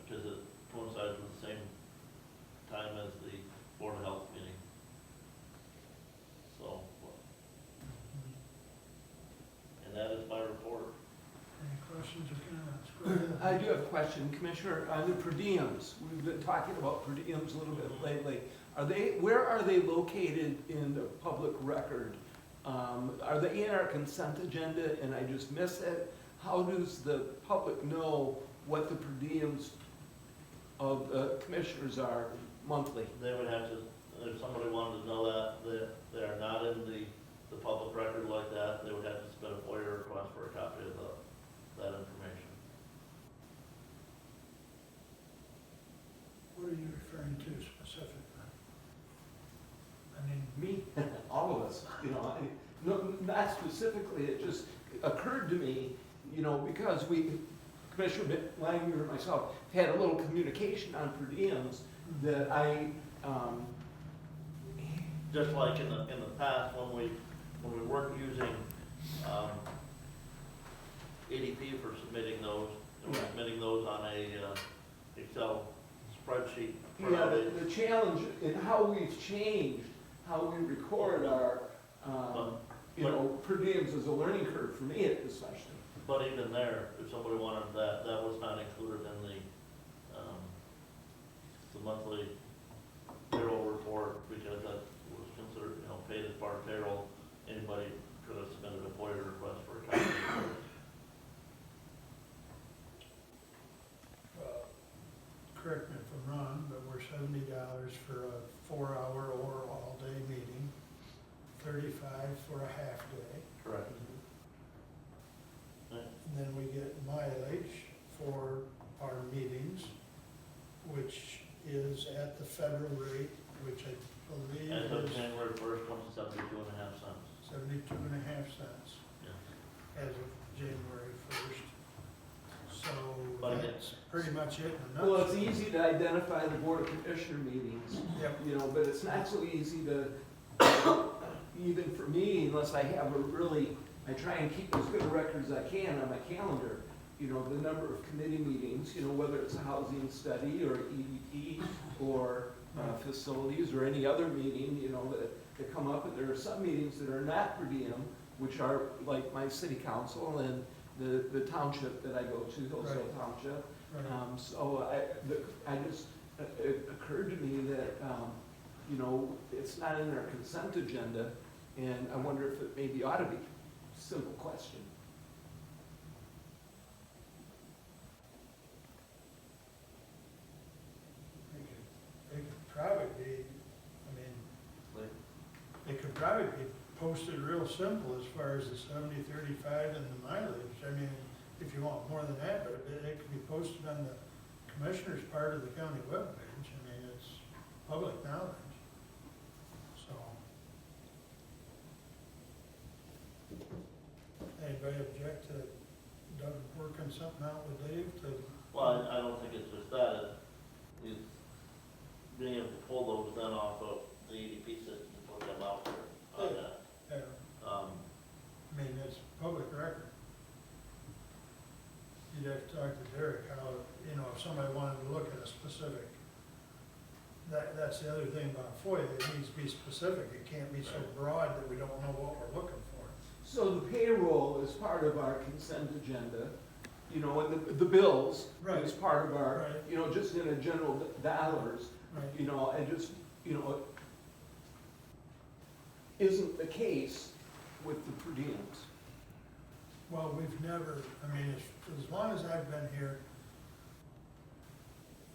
because it coincides with the same time as the Board of Health meeting. So, and that is my report. Any questions or comments? Go ahead. I do have a question, Commissioner, on the per diems. We've been talking about per diems a little bit lately. Where are they located in the public record? Are they in our consent agenda and I just missed it? how does the public know what the per diems of the commissioners are monthly? They would have to, if somebody wanted to know that they are not in the public record like that, they would have to submit a FOIA request for a copy of that information. What are you referring to specifically? I mean, Me, all of us, you know, no, not specifically, it just occurred to me, you know, because Commissioner Langer and myself had a little communication on per diems that Just like in the past, when we weren't using, ADP for submitting those, and we're submitting those on a, Excel spreadsheet. yeah, the challenge in how we've changed, how we record our, you know, per diems is a learning curve for me especially. But even there, if somebody wanted that, that was not included in the monthly payroll report, because that was considered, you know, paid as part of payroll. Anybody could have submitted a FOIA request for a copy of it. correct me if I'm wrong, but we're $70 for a 4-hour or all-day meeting, $35 for a half-day. Correct. And then we get mileage for our meetings, which is at the federal rate, which I believe As of is January 1st, comes to 72.5 cents. 72.5 cents Yeah. as of January 1st. So But that's pretty much it in a Well, nutshell. it's easy to identify the Board of Commissioner meetings, Yep. you know, but it's not so easy to, even for me, unless I have a really, I try and keep as good a record as I can on my calendar, you know, the number of committee meetings, you know, whether it's a housing study or EDP or facilities or any other meeting, you know, that come up. And there are some meetings that are not per diem, which are like my city council and the township that I go to, Hillsdale Right. Township. Right. So it occurred to me that, you know, it's not in our consent agenda, and I wonder if it maybe ought to be. Simple question. They could probably be, I mean, they could probably be posted real simple as far as the 70, 35 and the mileage. I mean, if you want more than that, but it could be posted on the commissioner's part of the county webpage. I mean, it's public knowledge, so. Anybody object to Doug working something out with Dave to? Well, I don't think it's just that, it's being able to pull those then off of the EDP system and put them out there on that. I mean, it's public record. You'd have to talk to Derek how, you know, if somebody wanted to look at a specific, that's the other thing about FOIA, it needs to be specific. It can't be so broad that we don't know what we're looking for. So the payroll is part of our consent agenda, you know, and the bills Right. is part of our, Right. you know, just in a general dollars, Right. you know, and just, you know, isn't the case with the per diems. Well, we've never, I mean, as long as I've been here,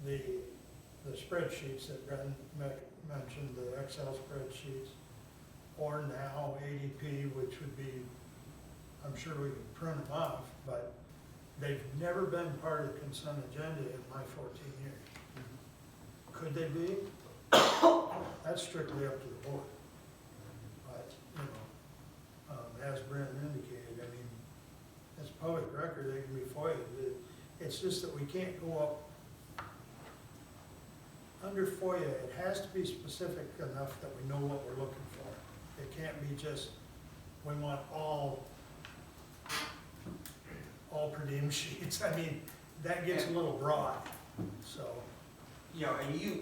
the spreadsheets that Brendan mentioned, the Excel spreadsheets, or now ADP, which would be, I'm sure we could print them off, but they've never been part of the consent agenda in my 14 years. Could they be? That's strictly up to the board. But, you know, as Brendan indicated, I mean, it's public record, they can be FOIA'd. It's just that we can't go up. Under FOIA, it has to be specific enough that we know what we're looking for. It can't be just, we want all per diem sheets. I mean, that gets a little broad, so. You know, and you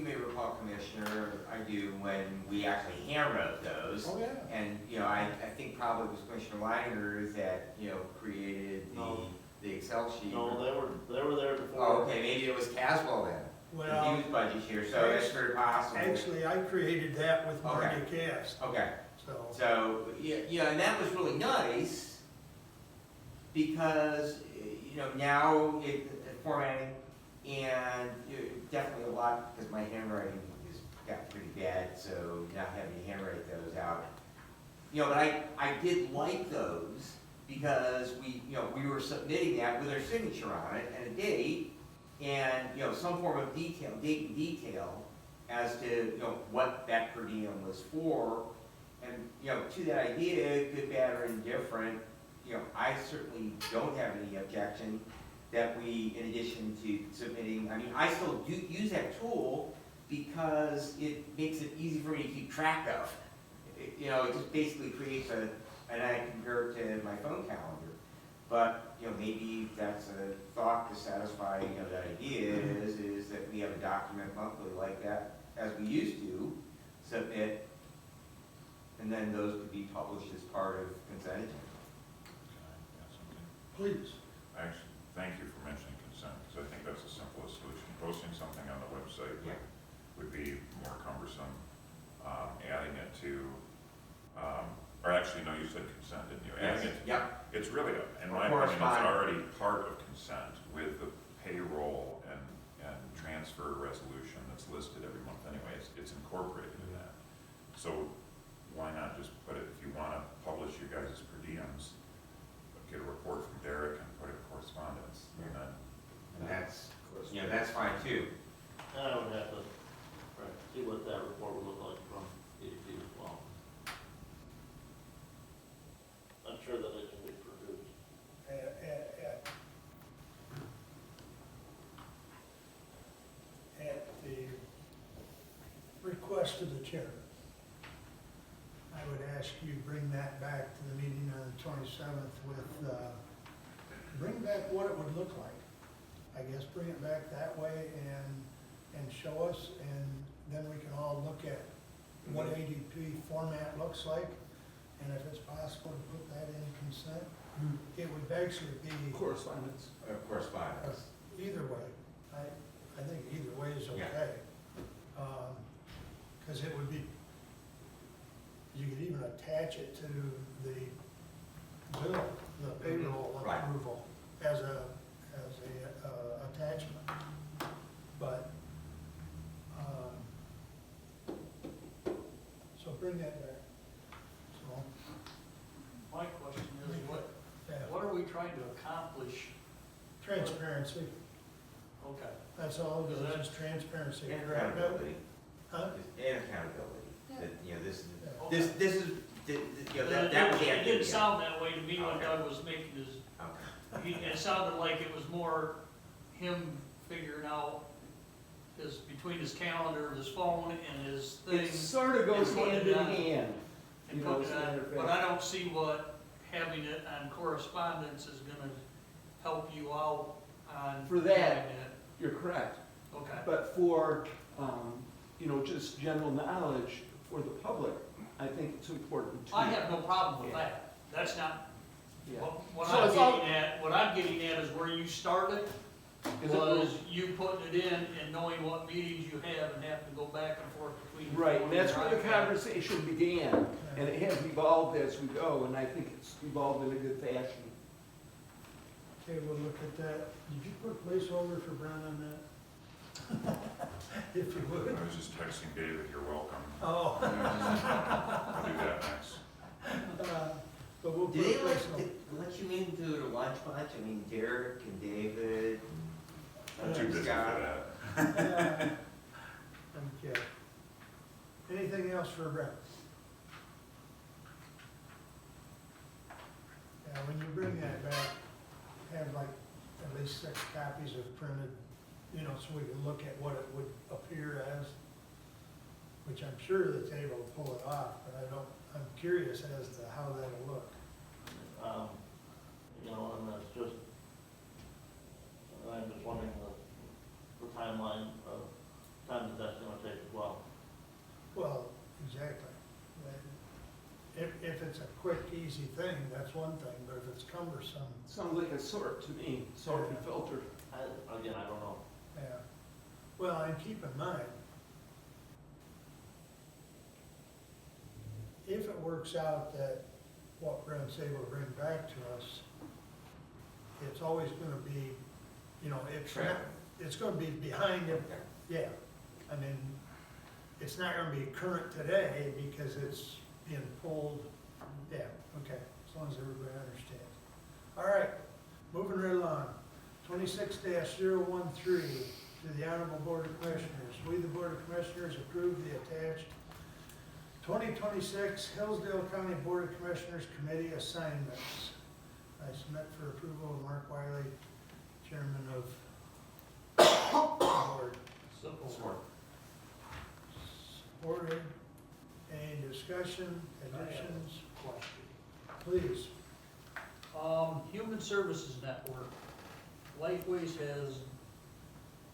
may recall, Commissioner, I do, when we actually handwrote those. Oh, yeah. And, you know, I think probably it was Commissioner Langer that, you know, created No. the Excel sheet. No, they were there before. Oh, okay, maybe it was Caswell then. Well, He was budget chair, so it's very possible. actually, I created that with Marty Okay. Cast, Okay, so. so, yeah, and that was really nice, because, now formatting, and definitely a lot, because my handwriting has got pretty bad, so not having to handwrite those out. But I did like those, because we were submitting that with our signature on it and a date, and, some form of date and detail as to, what that per diem was for. And, to that idea, good, bad, or indifferent, I certainly don't have any objection that we, in addition to submitting, I still do use that tool because it makes it easy for me to keep track of. It just basically creates and I compare it to my phone calendar. But, maybe that's a thought to satisfy, that idea is that we have a document monthly like that, as we used to submit, and then those could be published as part of consent agenda. Please. Actually, thank you for mentioning consent, because I think that's the simplest solution. Posting something on the website would be more cumbersome. Adding it to, or actually, no, you said consent, didn't you? Adding it, it's really, in my opinion, it's already part of consent with the payroll and transfer resolution that's listed every month anyway. It's incorporated in that. So why not just put it, if you want to publish your guys' per diems, get a report from Derek and put it in correspondence, and then. And that's fine too. And I would have to see what that report would look like from EDP as well. I'm sure that it can be produced. At the request of the chair, I would ask you bring that back to the meeting on the 27th with, bring back what it would look like. I guess bring it back that way and show us, and then we can all look at what ADP format looks like, and if it's possible to put that in consent, it would actually be. Correspondence. Correspondence. Either way, I think either way is okay. Because it would be, you could even attach it to the bill, the payroll approval as a attachment. But, so bring that back. So, My question is, what are we trying to accomplish? transparency, Okay. that's all it is, is transparency. And correct? accountability. Huh? And accountability. That, this is, Okay. this is, that was the It idea. didn't sound that way to me when Doug was making his, it sounded like it was more him figuring out between his calendar, his phone, and his thing. It sort of goes and putting hand it in on- hand. And You know, putting it on, standard but fashion. I don't see what having it on correspondence is gonna help you out on. For that. doing You're correct. Okay. But for, just general knowledge for the public, I think it's important to. I have no problem with that. That's not, Yeah. what So I'm it's all- getting at is where you started, Is it- was you putting it in and knowing what meetings you have and having to go back and forth between. Right, and that's where the Okay. conversation began, and it has evolved as we go, and I think it's evolved in a good fashion. Okay, we'll look at that. Did you put a placeholder for Brown on that? If you would. I was just texting David, you're welcome. Oh. I'll do that next. But we'll put Did a they placeholder. let you into the lunch bunch? I mean, Derek and David, I'm too busy for Scott. that. Okay. Anything else for Brent? Yeah, when you bring that back, have like at least 6 copies of printed, so we can look at what it would appear as, which I'm sure the table will pull it off, but I'm curious as to how that'll look. And that's just, I'm just wondering the timeline of time that's gonna take as well. Well, exactly. If it's a quick, easy thing, that's one thing, but if it's cumbersome, Sounds like a sort to me, sort and filter. Again, I don't know. yeah. Well, and keep in mind, if it works out that what Brent's able to bring back to us it's always gonna be, you know, it's not, Trailing. it's gonna be behind it, yeah. I mean, it's not gonna be current today because it's being pulled, yeah, okay, as long as everybody understands. All right, moving right along. 26-013 to the Honorable Board of Commissioners. We, the Board of Commissioners, approve the attached 2026 Hillsdale County Board of Commissioners Committee assignments. I submit for approval Mark Wiley, Chairman of the Board. Simple. Supported. Any discussion, additions? Question. Please. Human Services Network, Lifeways has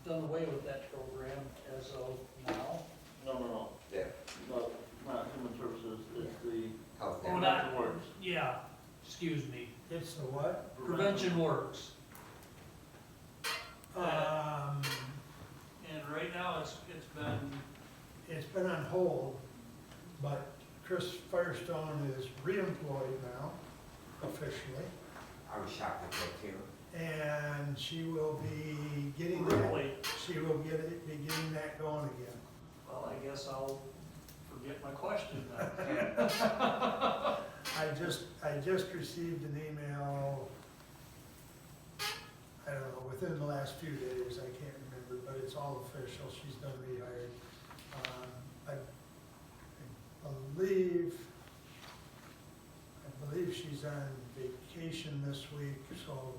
done away with that program as of now. No. Yeah. No, not human services, it's the Health Oh, and- not- prevention works. Yeah, excuse me, It's the what? Prevention Works. Um, And right now, it's been, it's been on hold, but Chris Firestone is reemployed now, officially. I was shocked at that too. And she will be getting that, really, she will be getting that going again. well, I guess I'll forget my question then. I just received an email, I don't know, within the last few days, I can't remember, but it's all official, she's been rehired. I believe she's on vacation this week, so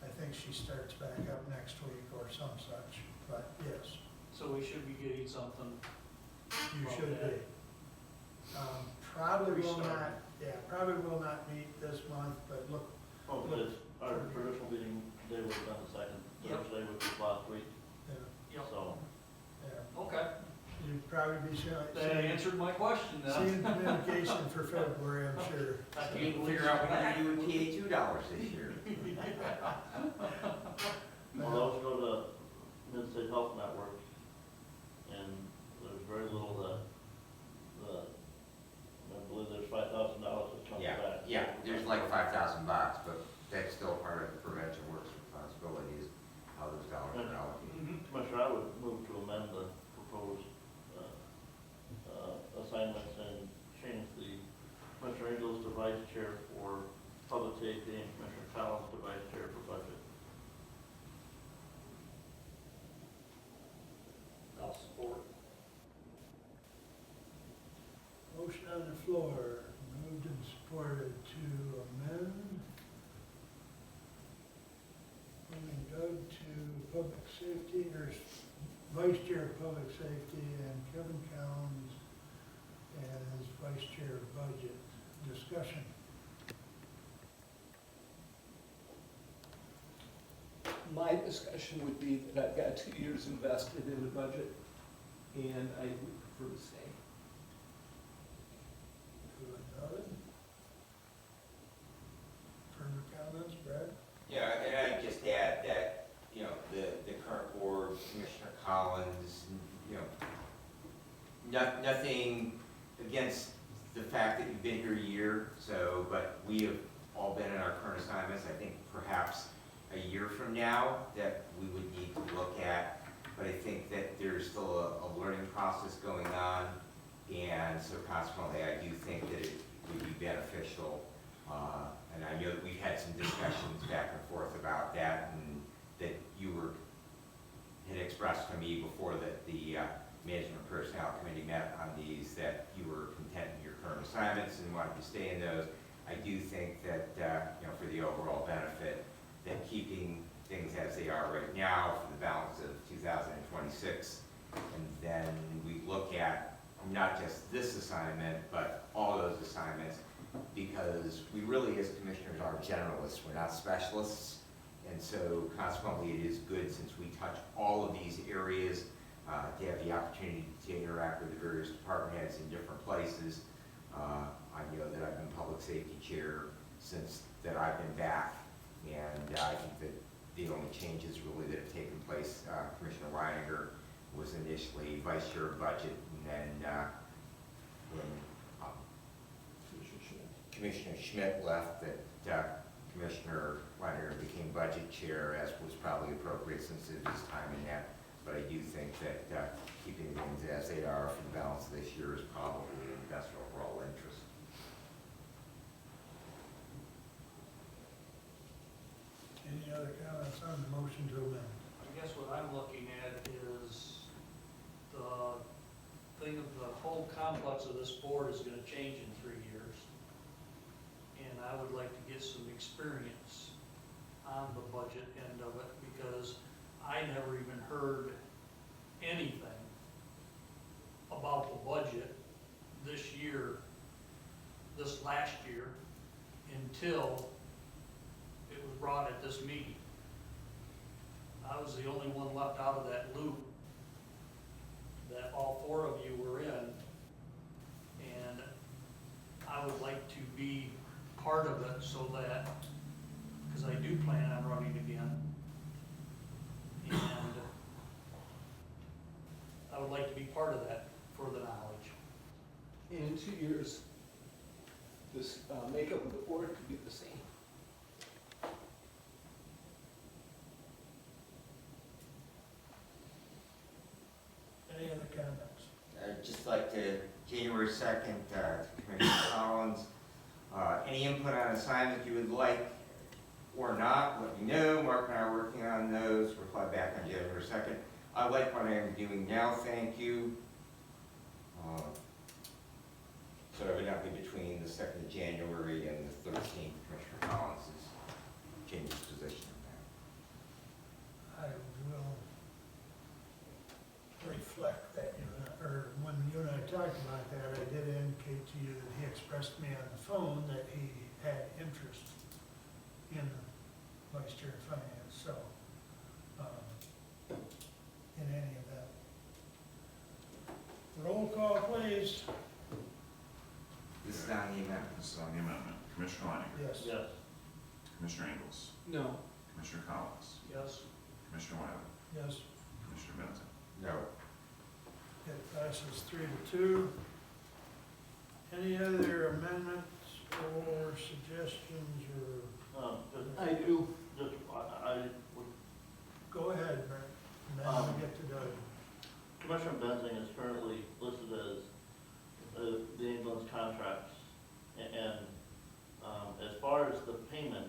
I think she starts back up next week or some such, but yes, So we should be getting something. you About should that. be. Probably will Restart. not, yeah, probably will not meet this month, but look, Oh, but it's, our traditional meeting day would have been the second Yep. Thursday, which was last week, yeah, Yep. so. yeah, Okay, you'd probably be that answered my question seeing then. communication for February, I'm sure. I You can't can believe figure out what that. to do with TA $2 this year. Well, those go to Mid-State Health Network, and there's very little I believe there's $5,000 that comes back. Yeah, there's like $5,000, but that's still part of the Prevention Works responsibilities, how those dollars are allocated. Mhm. Commissioner, I would move to amend the proposed assignments and change the Commissioner Engels to Vice Chair for Public Safety and Commissioner Collins to Vice Chair for Budget. I'll support. Motion on the floor, moved and supported to amend. Moving Doug to Public Safety, or Vice Chair of Public Safety, and Kevin Collins as Vice Chair of Budget. Discussion. My discussion would be that I've got 2 years invested in the budget, and I would prefer to stay. Good, noted. Further comments, Brad? Yeah, and I'd just add that, you know, the current board, Commissioner Collins, you know, nothing against the fact that you've been here a year, so, but we have all been in our current assignments. I think perhaps a year from now that we would need to look at, but I think that there's still a learning process going on, and so consequently, I do think that it would be beneficial. And I know that we've had some discussions back and forth about that, and that you had expressed to me before that the Management Personnel Committee met on these, that you were content in your current assignments and wanted to stay in those. I do think that, you know, for the overall benefit, that keeping things as they are right now for the balance of 2026, and then we look at not just this assignment, but all those assignments, because we really, as commissioners, are generalists, we're not specialists, and so consequently, it is good, since we touch all of these areas, to have the opportunity to interact with the various department heads in different places. I know that I've been public safety chair since that I've been back, and I think that the only changes really that have taken place, Commissioner Weininger was initially vice chair of budget, and then when Commissioner Schmidt left, that Commissioner Leonard became budget chair, as was probably appropriate since it is time in that. But I do think that keeping things as they are for the balance of this year is probably in the best overall interest. Any other comments on the motion to amend? I guess what I'm looking at is the thing of the whole complex of this board is gonna change in 3 years. And I would like to get some experience on the budget end of it, because I never even heard anything about the budget this year, this last year, until it was brought at this meeting. I was the only one left out of that loop that all 4 of you were in, and I would like to be part of it so that, because I do plan on running again, and I would like to be part of that for the knowledge. In 2 years, this makeup of the board could be the same. Any other comments? I'd just like to, January 2nd, Commissioner Collins, any input on assignments you would like or not, let me know. Mark and I are working on those, reply back on January 2nd. I like what I am doing now, thank you. So evidently between the 2nd of January and the 13th, Commissioner Collins has changed his position on that. I will reflect that when you and I talked about that, I did indicate to you that he expressed to me on the phone that he had interest in vice chair of finance, so, in any event. Roll call, please. This is on the amendment. This is on the amendment. Commissioner Leininger? Yes. Yes. Commissioner Ingles? No. Commissioner Collins? Yes? Commissioner Wiley? Yes, Commissioner Benson? No. it passes 3-2. Any other amendments or suggestions or, Just, I do. I would, go ahead, Brent, and then we'll get to Doug. Commissioner Benzing is currently listed as the ambulance contracts. And as far as the payment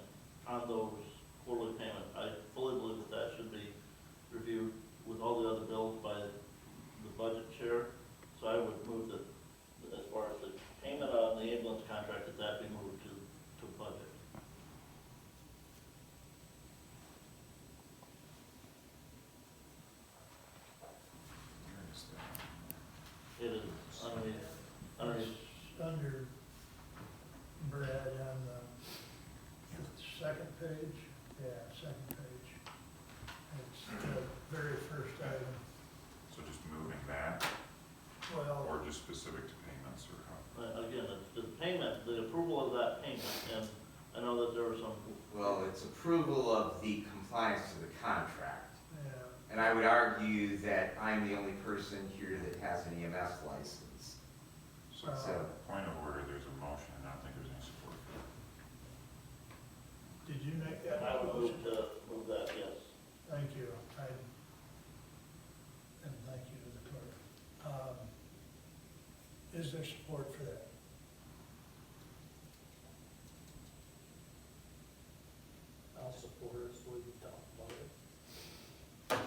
on those quarterly payments, I fully believe that that should be reviewed with all the other bills by the budget chair. So I would move that, as far as the payment on the ambulance contract, that be moved to budget. Where is that? It is underneath, Under Brad on the second page, yeah, second page. It's the very first item. So just moving that, Well, or just specific to payments, or how? again, the payment, the approval of that payment, and I know that there were some, Well, it's approval of the compliance to the contract. yeah, And I would argue that I'm the only person here that has an EMS license. So, Point of order, there's a motion, and I don't think there's any support for it. did you make that I would motion? move that, yes. Thank you. And thank you to the clerk. Is there support for that? I'll support it, so we can talk about it.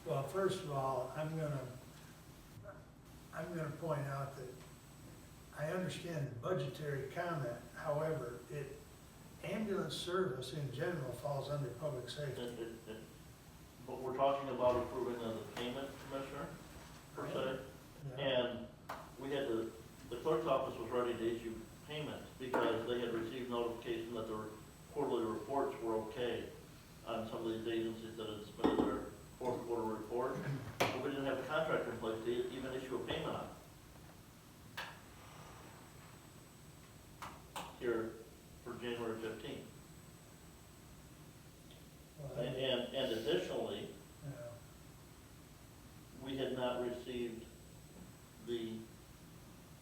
Well, first of all, I'm gonna point out that I understand the budgetary comment, however, ambulance service in general falls under public safety. But we're talking about approving of the payment, Commissioner, per se. Yeah. And we had the clerk's office was ready to issue payments because they had received notification that their quarterly reports were okay on some of these agencies that had submitted their fourth quarter report. But we didn't have a contract in place to even issue a payment on. Here for January 15th. Well, And additionally, yeah. we had not received the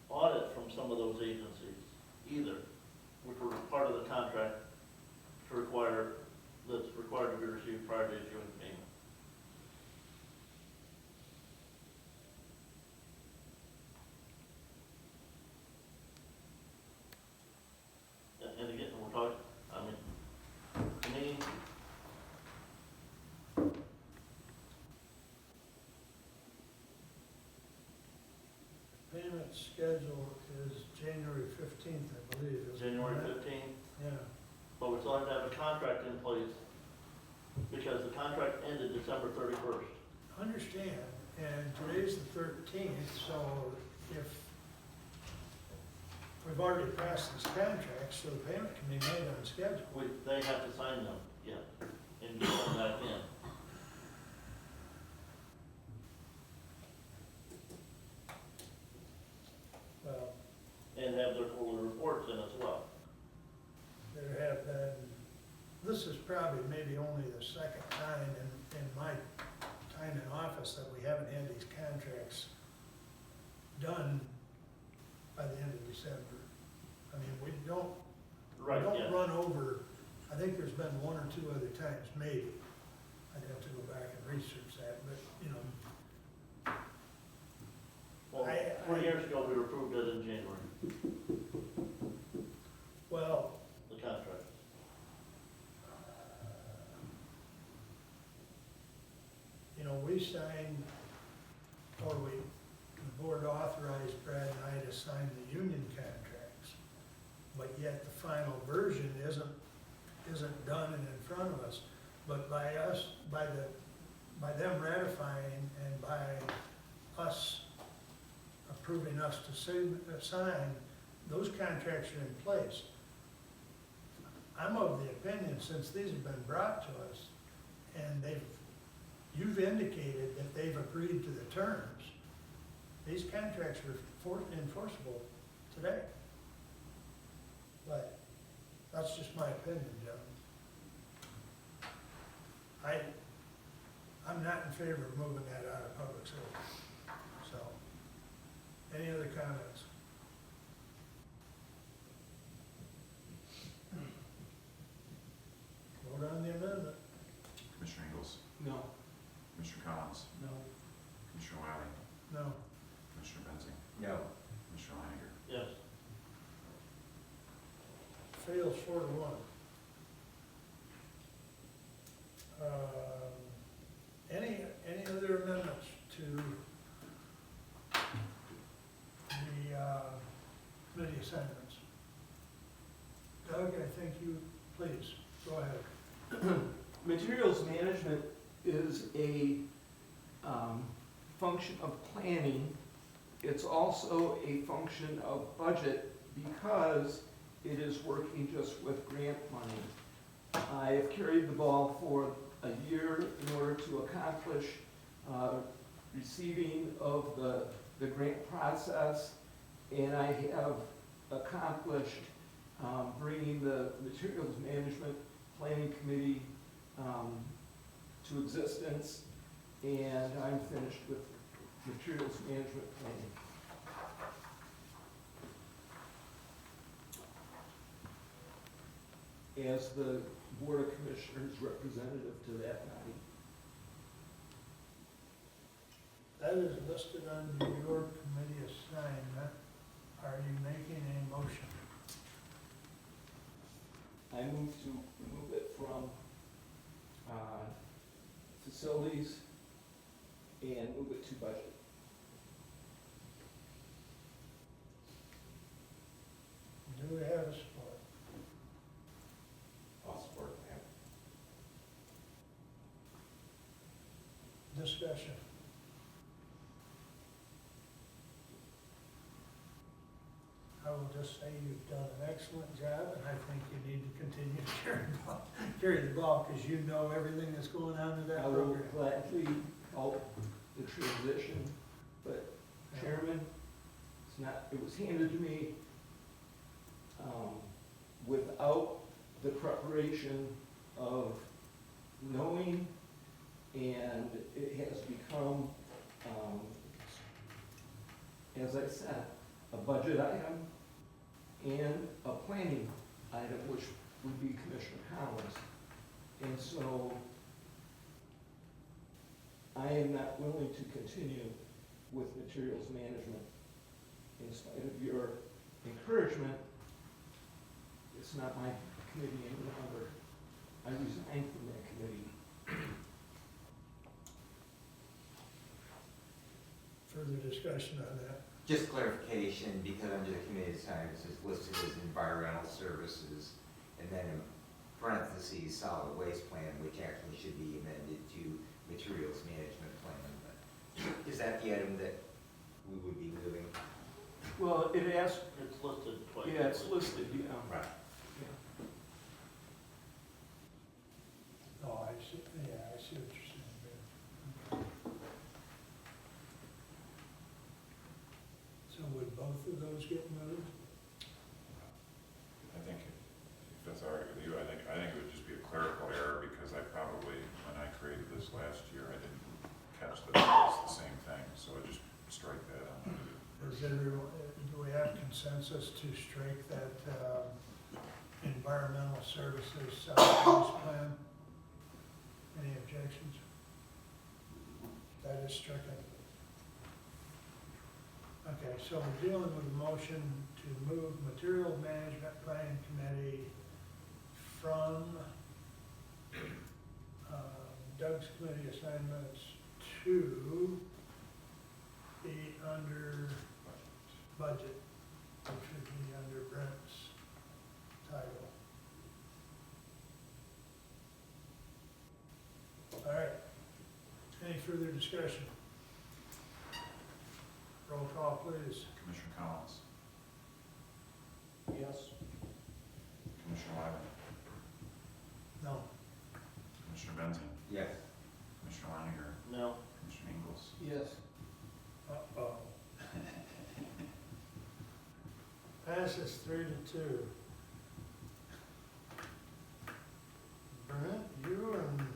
audit from some of those agencies either, which were part of the contract received prior to issuing payment. And again, we're talking, I mean, to me, Payment schedule is January 15th, I believe. isn't it? January 15th, Yeah, but we still have to have a contract in place because the contract ended December 31st. understand, and today's the 13th, so if we've already passed this contract, so the payment can be made on schedule. They have to sign them, yeah, and get them back in. Well, And have their quarterly reports in as well. there have been, this is probably maybe only the second time in my time in office that we haven't had these contracts done by the end of December. I mean, we don't run over, I think there's been one or two other times, maybe. I'd have to go back and research that, but, you know, Well, I- 4 years ago, we approved it in January, well, the contract. you know, we signed, or the board authorized Brad and I to sign the union contracts, but yet the final version isn't done and in front of us. But by them ratifying and by us approving us to sign, those contracts are in place. I'm of the opinion, since these have been brought to us, and you've indicated that they've agreed to the terms, these contracts are enforceable today. But that's just my opinion, John. I'm not in favor of moving that out of public service. So, any other comments? Vote on the amendment. Commissioner Ingles, No. Commissioner Collins, No. Commissioner Wiley, No. Commissioner Benzing, No. Commissioner Heiger. Yes. Fails 4-1. Any other amendments to the committee assignments? Doug, I think you, please, go ahead. Materials management is a function of planning. It's also a function of budget because it is working just with grant money. I have carried the ball for a year in order to accomplish receiving of the grant process, and I have accomplished bringing the Materials Management Planning Committee to existence, and I'm finished with Materials Management Planning. As the Board of Commissioners representative to that body. That is listed under your committee assignment. Are you making a motion? I move to remove it from facilities and move it to budget. Do we have a support? I'll support that. Discussion. I will just say you've done an excellent job, and I think you need to continue to carry the ball, because you know everything that's going on in I that will program. gladly help the transition, but Chairman, it was handed to me without the preparation of knowing, and it has become, as I said, a budget item and a planning item, which would be Commissioner Collins. And so I am not willing to continue with materials management. In spite of your encouragement, it's not my committee any longer. I resigned from that committee. Further discussion on that? Just clarification, because under the committee assignments is listed as environmental services, and then in parentheses, solid waste plan, which actually should be amended to materials management plan. But is that the item that we would be moving? Well, it asks, It's listed twice. yeah, it's listed, yeah. Right. Oh, I see, yeah, I see what you're saying there. So would both of those get moved? I think if that's all right with you, I think it would just be a clerical error, because I probably, when I created this last year, I didn't catch that it's the same thing, so I just strike that out. Is everyone, do we have consensus to strike that, environmental services salaries plan? Any objections? That is stricken. Okay, so we're dealing with a motion to move material management plan committee from, Doug's committee assignments to be under budget, which would be under Brent's title. All right. Any further discussion? Roll call, please. Commissioner Collins, Yes. Commissioner Wyman, No. Commissioner Benton, Yes. Commissioner Leininger, No. Commissioner Ingles. Yes. Uh-oh. Passes 3-2. Brent, you and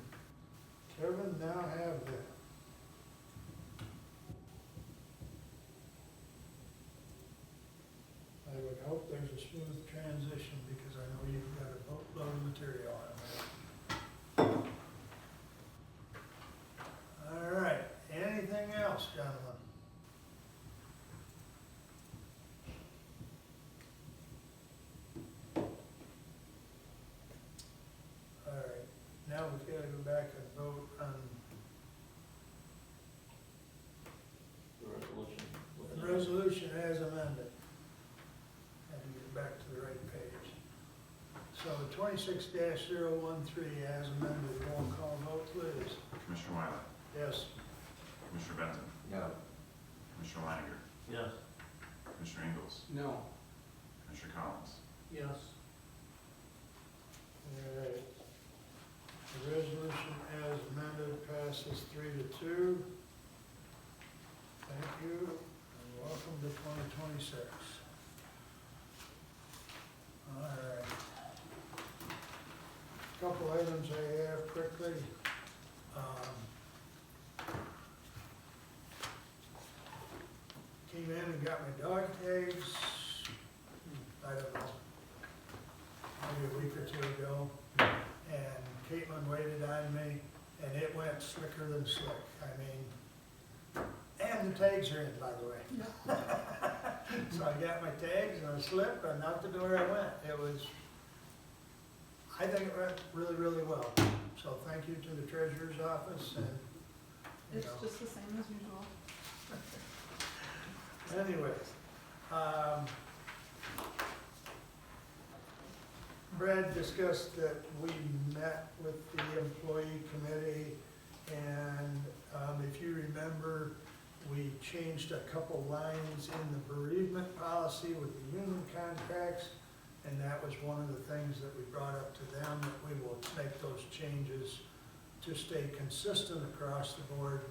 Kevin now have the I would hope there's a smooth transition, because I know you've got a boatload of material on there. All right, anything else, gentlemen? All right, now we've got to go back and vote on The resolution. the resolution as amended. Had to get back to the right page. So 26-013 as amended, roll call vote, please. Commissioner Wyman, Yes. Commissioner Benton, No. Commissioner Leininger, Yes. Commissioner Ingles, No. Commissioner Collins. Yes. All right. The resolution as amended passes 3-2. Thank you, and welcome to 2026. All right. Couple items I have quickly. Came in and got my dog tags, I don't know, maybe a week or two ago. And Caitlin waited on me, and it went slicker than slick. I mean, and the tags are in, by the way. So I got my tags and a slip, and out the door I went. It was, I think it went really, really well. So thank you to the treasurer's office and, you It's know. just the same as usual. Anyways, Brad discussed that we met with the employee committee, and if you remember, we changed a couple lines in the bereavement policy with the union contracts, and that was one of the things that we brought up to them, that we will make those changes to stay consistent across the board,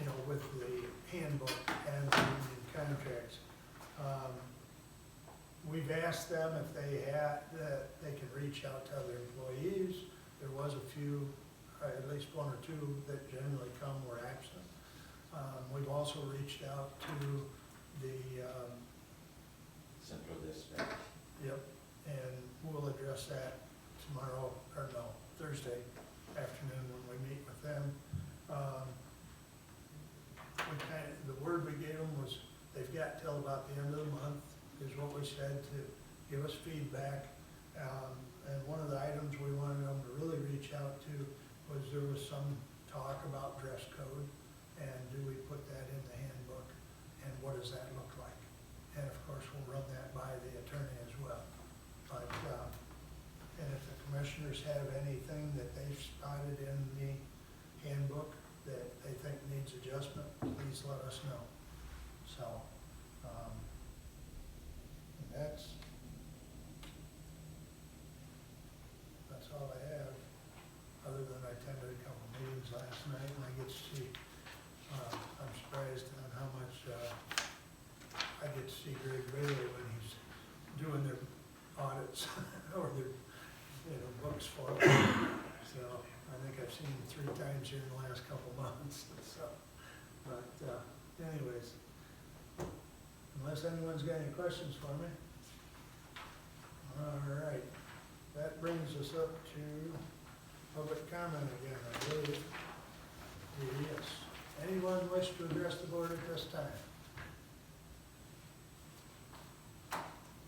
you know, with the handbook and the union contracts. We've asked them if they had, that they can reach out to other employees. There was a few, at least one or two that generally come were absent. We've also reached out to the, Central Dispatch. yep, and we'll address that tomorrow, or no, Thursday afternoon when we meet with them. always said to give us feedback. And one of the items we wanted them to really reach out to was there was some talk about dress code, and do we put that in the handbook, and what does that look like? And of course, we'll run that by the attorney as well. But, and if the commissioners have anything that they've spotted in the handbook that they think needs adjustment, please let us know. So, and that's all I have, other than I attended a couple meetings last night, and I get to see, I'm surprised on how much, I get to see Greg Bailey when he's doing their audits, or their, books for them. So, I think I've seen him 3 times here in the last couple months, so, but, anyways, unless anyone's got any questions for me. All right, that brings us up to public comment again, I believe. Yes, anyone wish to address the board at this time?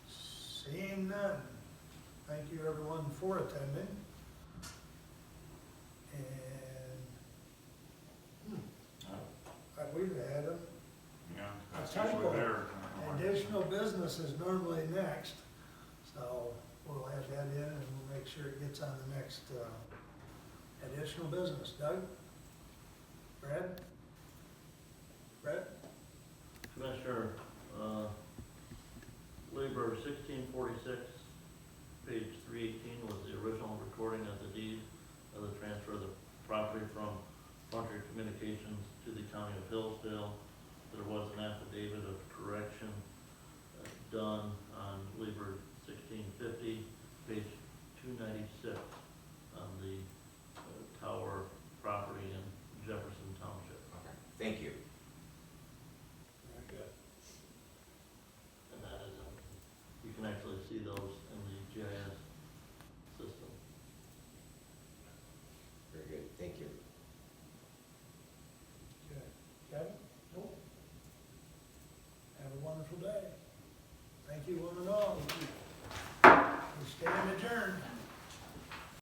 Seeing none, thank you everyone for attending. And we've had them. Yeah, A that's typo. usually there. Additional business is normally next, so we'll add that in and we'll make sure it gets on the next, additional business. Doug? Brad? Commissioner, Labor 1646, page 318 was the original recording of the deed of the transfer of the property from Frontier Communications to the county of Hillsdale. There was an affidavit of correction done on Labor 1650, page 296.